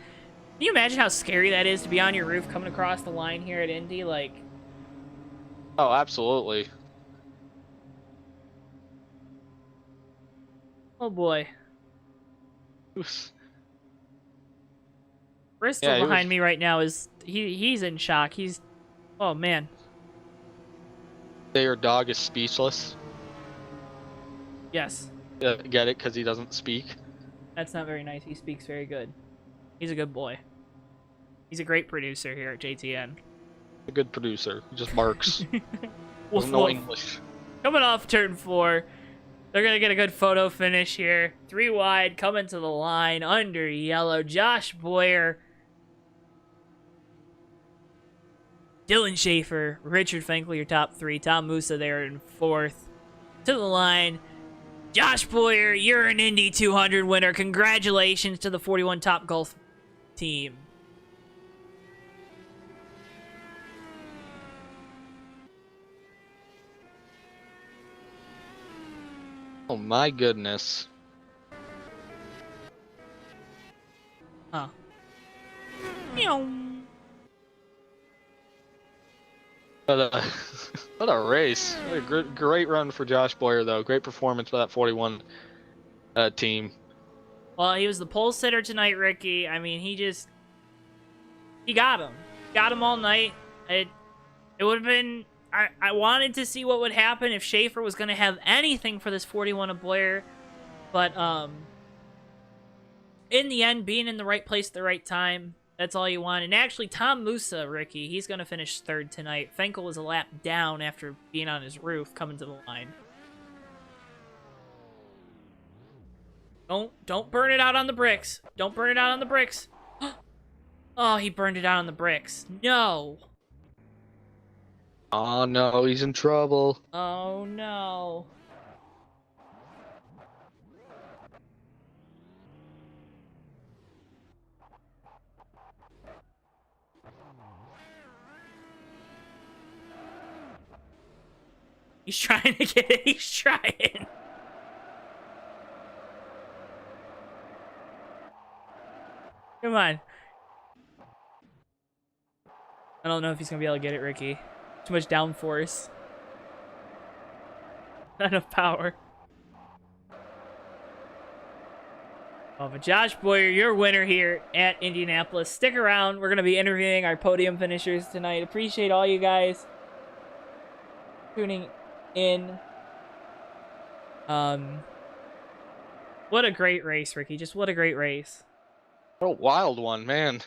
you imagine how scary that is to be on your roof coming across the line here at Indy? Like, oh, absolutely. oh boy. Bristol behind me right now is he's in shock. Oh man. Your dog is speechless. Yes. Get it? Because he doesn't speak. That's not very nice. He speaks very good. He's a good boy. He's a great producer here at JTN. A good producer. He just barks. Woof, Doesn't know woof. English. Coming off turn 4. They're going to get a good photo finish here. 3 wide, coming to the line, under yellow. Josh Boyer, Dylan Schaefer, Richard Finkley, your top 3. Tom Musa there in 4th. To the line, Josh Boyer, you're an Indy 200 winner. Congratulations to the 41 Top Golf team. Oh my goodness. Huh. Meow. What a race. What a great run for Josh Boyer, though. Great performance by that 41 team. Well, he was the pole sitter tonight, Ricky. I mean, he got him. Got him all night. It would have been... I wanted to see what would happen if Schaefer was going to have anything for this 41 of Boyer. But, in the end, being in the right place at the right time, that's all you want. And actually, Tom Musa, Ricky, he's going to finish 3rd tonight. Fenkel was a lap down after being on his roof coming to the line. Don't burn it out on the bricks. Don't burn it out on the bricks. Oh, he burned it out on the bricks. No. Oh no, he's in trouble. Oh no. He's trying to get it. He's trying. Come on. I don't know if he's going to be able to get it, Ricky. Too much downforce. Not enough power. Oh, but Josh Boyer, your winner here at Indianapolis. Stick around. We're going to be interviewing our podium finishers tonight. Appreciate all you guys tuning in. What a great race, Ricky. Just what a great race. What a wild one, man.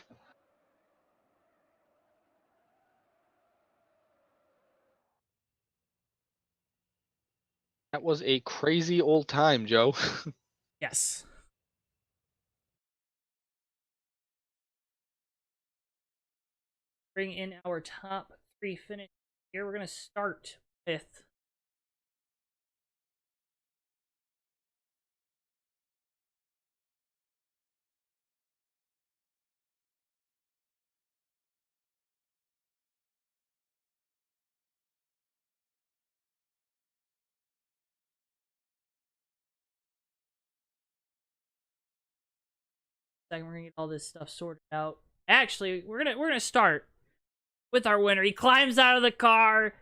That was a crazy old time, Joe. Yes. Bring in our top 3 finish here. We're going to start with Second, we're gonna get all this stuff sorted out. Actually, we're gonna start with our winner. He climbs out of the car,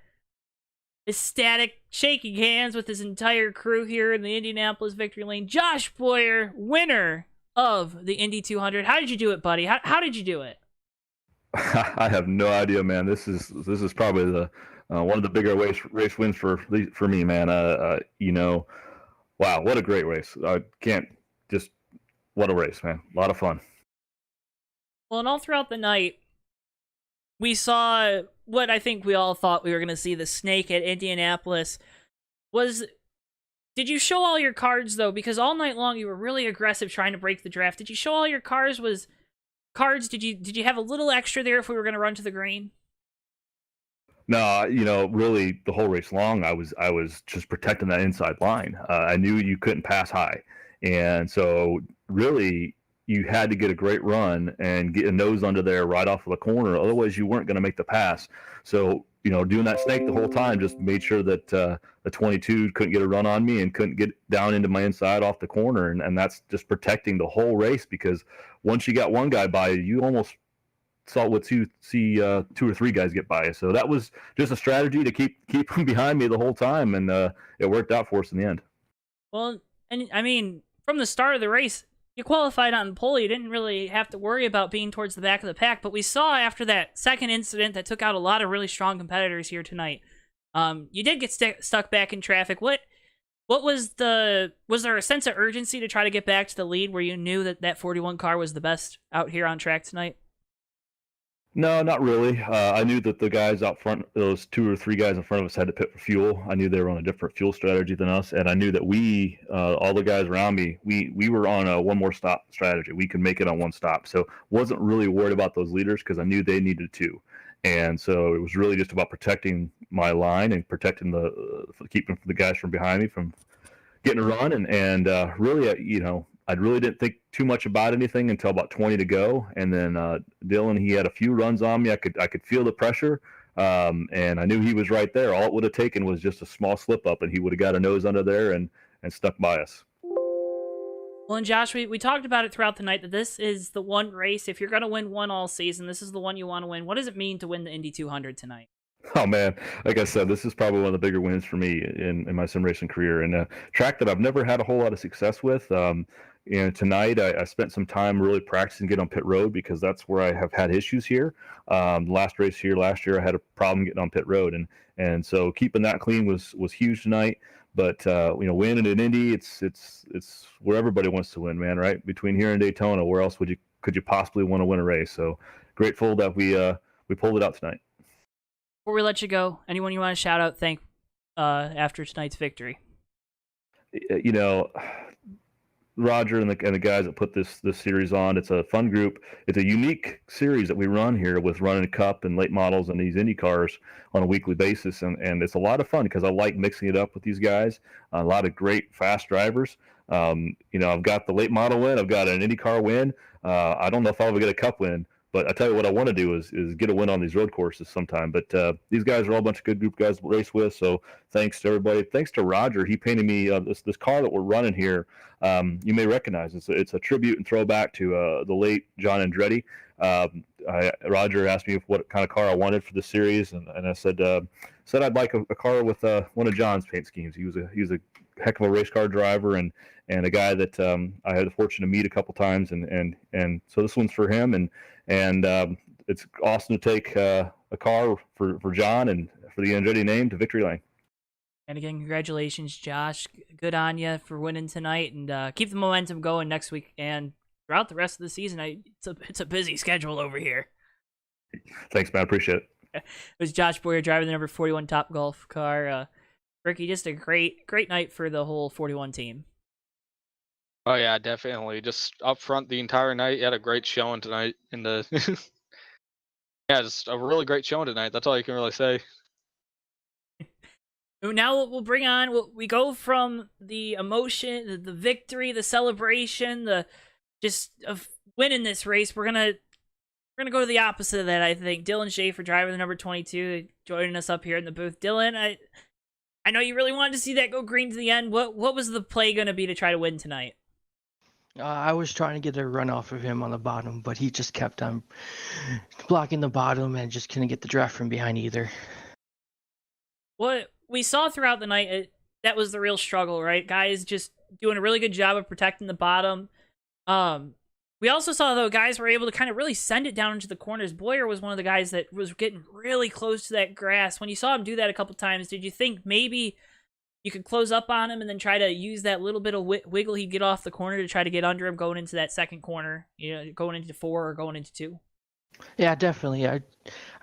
ecstatic, shaking hands with his entire crew here in the Indianapolis victory lane. Josh Boyer, winner of the Indy 200. How did you do it, buddy? How did you do it? I have no idea, man. This is probably the one of the bigger race wins for me, man. Wow, what a great race! I can't just what a race, man. A lot of fun. Well, and all throughout the night, we saw what I think we all thought we were going to see, the snake at Indianapolis. Did you show all your cards, though? Because all night long you were really aggressive trying to break the draft. Did you show all your cards? Did you have a little extra there if we were going to run to the green? No, really the whole race long, I was just protecting that inside line. I knew you couldn't pass high, and so really you had to get a great run and get a nose under there right off of the corner. Otherwise, you weren't going to make the pass. So doing that snake the whole time just made sure that the 22 couldn't get a run on me and couldn't get down into my inside off the corner, and that's just protecting the whole race, because once you got one guy by you, you almost saw two or three guys get by you. So that was just a strategy to keep them behind me the whole time, and it worked out for us in the end. Well, and I mean, from the start of the race, you qualified on pole. You didn't really have to worry about being towards the back of the pack. But we saw after that second incident that took out a lot of really strong competitors here tonight, you did get stuck back in traffic. What was there a sense of urgency to try to get back to the lead where you knew that 41 car was the best out here on track tonight? No, not really. I knew that the guys out front, those two or three guys in front of us, had to pit for fuel. I knew they were on a different fuel strategy than us, and I knew that all the guys around me, we were on a one more stop strategy. We could make it on one stop, so wasn't really worried about those leaders because I knew they needed to, and so it was really just about protecting my line and protecting keeping the guys from behind me from getting a run, and really, I really didn't think too much about anything until about 20 to go, and then Dylan, he had a few runs on me. I could feel the pressure, and I knew he was right there. All it would have taken was just a small slip up, and he would have got a nose under there and stuck by us. Well, and Josh, we talked about it throughout the night that this is the one race, if you're going to win one all season, this is the one you want to win. What does it mean to win the Indy 200 tonight? Oh man, like I said, this is probably one of the bigger wins for me in my sim racing career, and a track that I've never had a whole lot of success with. Tonight I spent some time really practicing getting on pit road because that's where I have had issues here. Last race here last year, I had a problem getting on pit road, and so keeping that clean was huge tonight. But winning in Indy, it's where everybody wants to win, man. Right between here and Daytona, where else could you possibly want to win a race? So grateful that we pulled it out tonight. Before we let you go, anyone you want to shout out, thank after tonight's victory? Roger and the guys that put this series on. It's a fun group. It's a unique series that we run here with running a cup and late models and these Indy cars on a weekly basis, and it's a lot of fun because I like mixing it up with these guys. A lot of great fast drivers. I've got the late model win. I've got an Indy car win. I don't know if I'll ever get a cup win, but I tell you what I want to do is get a win on these road courses sometime. But these guys are all a bunch of good group guys to race with. So thanks to everybody. Thanks to Roger. He painted me this car that we're running here. You may recognize it's a tribute and throwback to the late John Andretti. Roger asked me what kind of car I wanted for the series, and I said I'd like a car with one of John's paint schemes. He was a heck of a race car driver and a guy that I had the fortune to meet a couple times, and so this one's for him, and it's awesome to take a car for John and for the Andretti name to victory lane. And again, congratulations, Josh. Good on you for winning tonight, and keep the momentum going next week and throughout the rest of the season. It's a busy schedule over here. Thanks, man. Appreciate it. It was Josh Boyer driving the number 41 Top Golf car. Ricky, just a great night for the whole 41 team. Oh yeah, definitely. Just up front the entire night. You had a great showing tonight in the yeah, just a really great showing tonight. That's all you can really say. Now we'll bring on. We go from the emotion, the victory, the celebration, the just of winning this race. We're gonna go to the opposite of that. I think Dylan Schaefer, driver the number 22, joining us up here in the booth. Dylan, I know you really wanted to see that go green to the end. What was the play gonna be to try to win tonight? I was trying to get a run off of him on the bottom, but he just kept on blocking the bottom and just couldn't get the draft from behind either. What we saw throughout the night, that was the real struggle, right? Guys just doing a really good job of protecting the bottom. We also saw, though, guys were able to kind of really send it down into the corners. Boyer was one of the guys that was getting really close to that grass. When you saw him do that a couple times, did you think maybe you could close up on him and then try to use that little bit of wiggle he'd get off the corner to try to get under him going into that second corner, going into 4 or going into 2? Yeah, definitely. I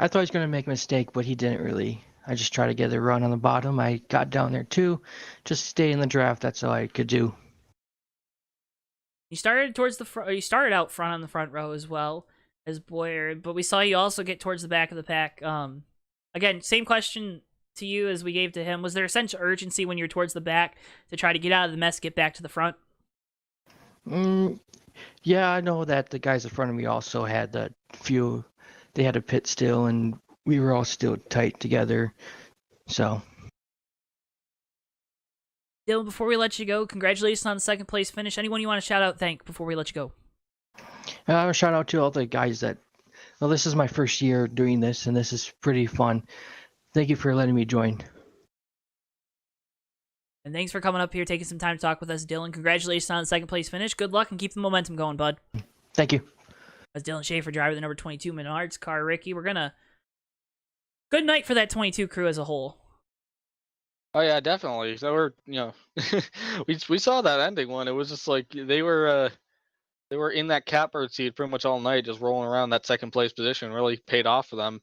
thought he was going to make a mistake, but he didn't really. I just tried to get a run on the bottom. I got down there too. Just stay in the draft. That's all I could do. You started towards the front. You started out front on the front row as well as Boyer, but we saw you also get towards the back of the pack. Again, same question to you as we gave to him. Was there a sense of urgency when you were towards the back to try to get out of the mess, get back to the front? Yeah, I know that the guys in front of me also had that few. They had a pit still, and we were all still tight together. So. Dylan, before we let you go, congratulations on the second place finish. Anyone you want to shout out, thank before we let you go? Shout out to all the guys that. Well, this is my first year doing this, and this is pretty fun. Thank you for letting me join. And thanks for coming up here, taking some time to talk with us, Dylan. Congratulations on the second place finish. Good luck and keep the momentum going, bud. Thank you. That's Dylan Schaefer, driver of the number 22 Menards car. Ricky, we're gonna. Good night for that 22 crew as a whole. Oh yeah, definitely. So we're, we saw that ending one. It was just like they were in that catbird seat pretty much all night, just rolling around that second place position. Really paid off for them.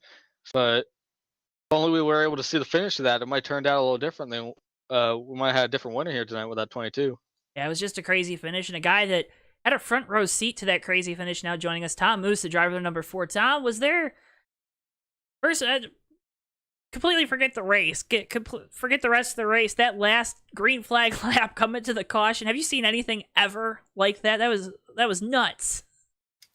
But if only we were able to see the finish of that, it might turned out a little different. Than we might have had a different winner here tonight with that 22. Yeah, it was just a crazy finish, and a guy that had a front row seat to that crazy finish now joining us, Tom Moose, the driver of the number 4. Tom, was there first? Completely forget the race. Forget the rest of the race. That last green flag lap coming to the caution. Have you seen anything ever like that? That was nuts.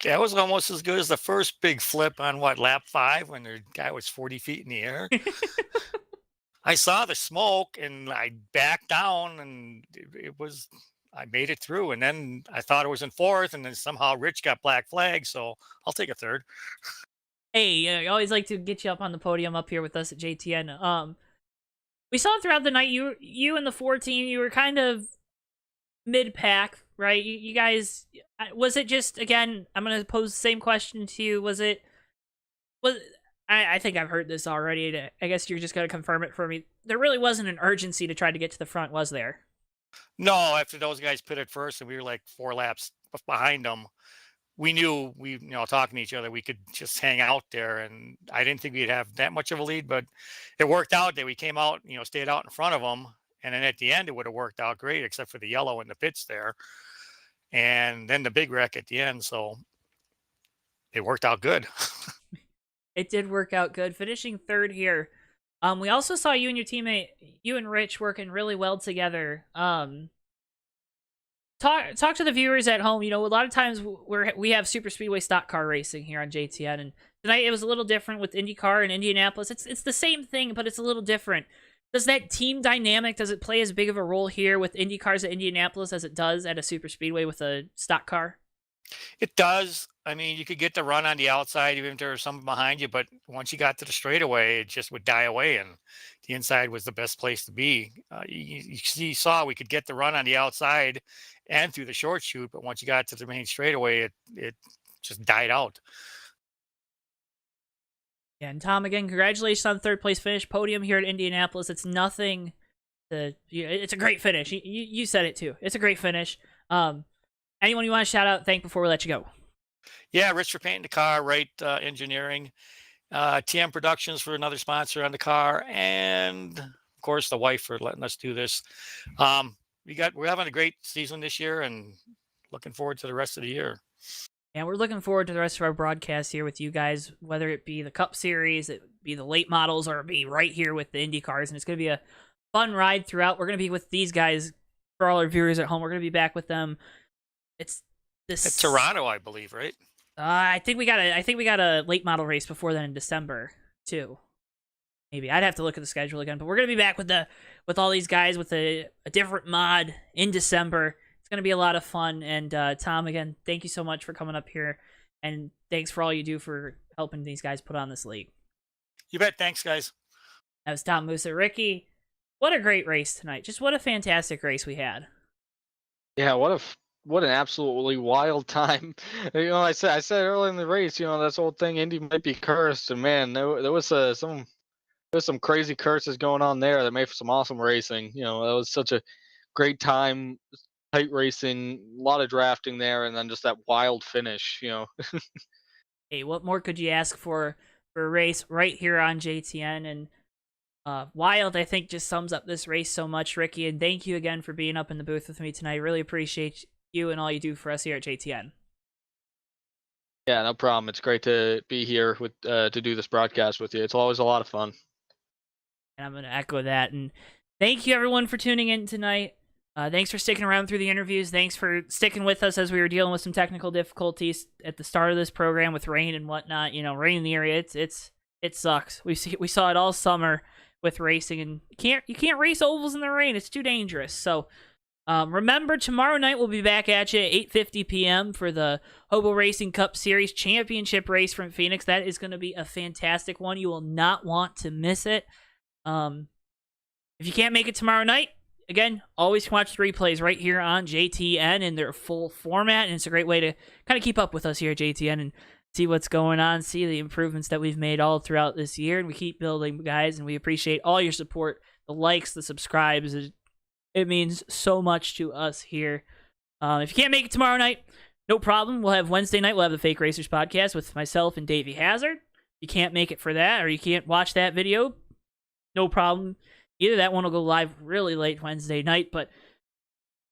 That was almost as good as the first big flip on lap 5 when the guy was 40 feet in the air. I saw the smoke and I backed down and I made it through. And then I thought it was in 4th, and then somehow Rich got black flag, so I'll take a 3rd. Hey, I always like to get you up on the podium up here with us at JTN. We saw throughout the night you and the 4 team, you were kind of mid-pack, right? You guys, was it just, again, I'm going to pose the same question to you. I think I've heard this already. I guess you're just going to confirm it for me. There really wasn't an urgency to try to get to the front, was there? No, after those guys pitted first and we were like 4 laps behind them, we knew talking to each other, we could just hang out there. And I didn't think we'd have that much of a lead, but it worked out that we came out, stayed out in front of them. And then at the end, it would have worked out great, except for the yellow in the pits there. And then the big wreck at the end. So it worked out good. It did work out good. Finishing 3rd here. We also saw you and your teammate, you and Rich, working really well together. Talk to the viewers at home. A lot of times we have super speedway stock car racing here on JTN, and tonight it was a little different with IndyCar and Indianapolis. It's the same thing, but it's a little different. Does that team dynamic, does it play as big of a role here with IndyCars at Indianapolis as it does at a super speedway with a stock car? It does. I mean, you could get the run on the outside, even if there was someone behind you, but once you got to the straightaway, it just would die away, and the inside was the best place to be. You saw we could get the run on the outside and through the short chute, but once you got to the main straightaway, it just died out. Yeah, and Tom, again, congratulations on the 3rd place finish, podium here at Indianapolis. It's nothing to, it's a great finish. You said it too. It's a great finish. Anyone you want to shout out, thank before we let you go? Yeah, Rich for painting the car, right? Engineering, TM Productions for another sponsor on the car, and of course the wife for letting us do this. We're having a great season this year, and looking forward to the rest of the year. And we're looking forward to the rest of our broadcast here with you guys, whether it be the Cup Series, it be the late models, or it be right here with the Indy cars. And it's going to be a fun ride throughout. We're going to be with these guys for all our viewers at home. We're going to be back with them. It's this at Toronto, I believe, right? I think we got a late model race before then in December too. Maybe I'd have to look at the schedule again, but we're gonna be back with all these guys with a different mod in December. It's going to be a lot of fun. And Tom, again, thank you so much for coming up here. And thanks for all you do for helping these guys put on this league. You bet. Thanks, guys. That was Tom Musa. Ricky, what a great race tonight. Just what a fantastic race we had. Yeah, what an absolutely wild time. I said earlier in the race, this whole thing, Indy might be cursed, and man, there was some crazy curses going on there that made for some awesome racing. That was such a great time, tight racing, a lot of drafting there, and then just that wild finish. Hey, what more could you ask for a race right here on JTN? And wild, I think, just sums up this race so much, Ricky. And thank you again for being up in the booth with me tonight. Really appreciate you and all you do for us here at JTN. Yeah, no problem. It's great to be here with to do this broadcast with you. It's always a lot of fun. And I'm going to echo that. And thank you, everyone, for tuning in tonight. Thanks for sticking around through the interviews. Thanks for sticking with us as we were dealing with some technical difficulties at the start of this program with rain and whatnot. Rain in the area, it sucks. We saw it all summer with racing, and you can't race ovals in the rain. It's too dangerous. So remember, tomorrow night we'll be back at you at 8:50 p.m. for the Hobo Racing Cup Series Championship race from Phoenix. That is going to be a fantastic one. You will not want to miss it. If you can't make it tomorrow night, again, always watch the replays right here on JTN in their full format, and it's a great way to kind of keep up with us here at JTN and see what's going on, see the improvements that we've made all throughout this year, and we keep building, guys, and we appreciate all your support, the likes, the subscribes. It means so much to us here. If you can't make it tomorrow night, no problem. We'll have Wednesday night. We'll have the Fake Racers podcast with myself and Davey Hazard. If you can't make it for that, or you can't watch that video, no problem. Either that one will go live really late Wednesday night, but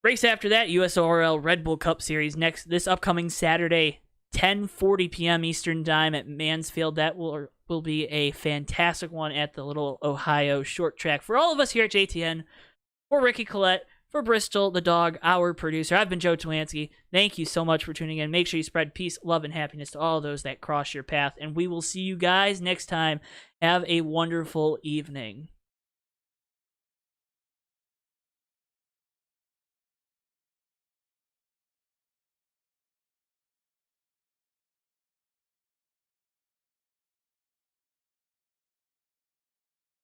race after that, USORL Red Bull Cup Series this upcoming Saturday, 10:40 p.m. Eastern Time at Mansfield. That will be a fantastic one at the Little Ohio Short Track. For all of us here at JTN, for Ricky Collette, for Bristol, the dog, our producer, I've been Joe Townetwork. Thank you so much for tuning in. Make sure you spread peace, love, and happiness to all those that cross your path, and we will see you guys next time. Have a wonderful evening.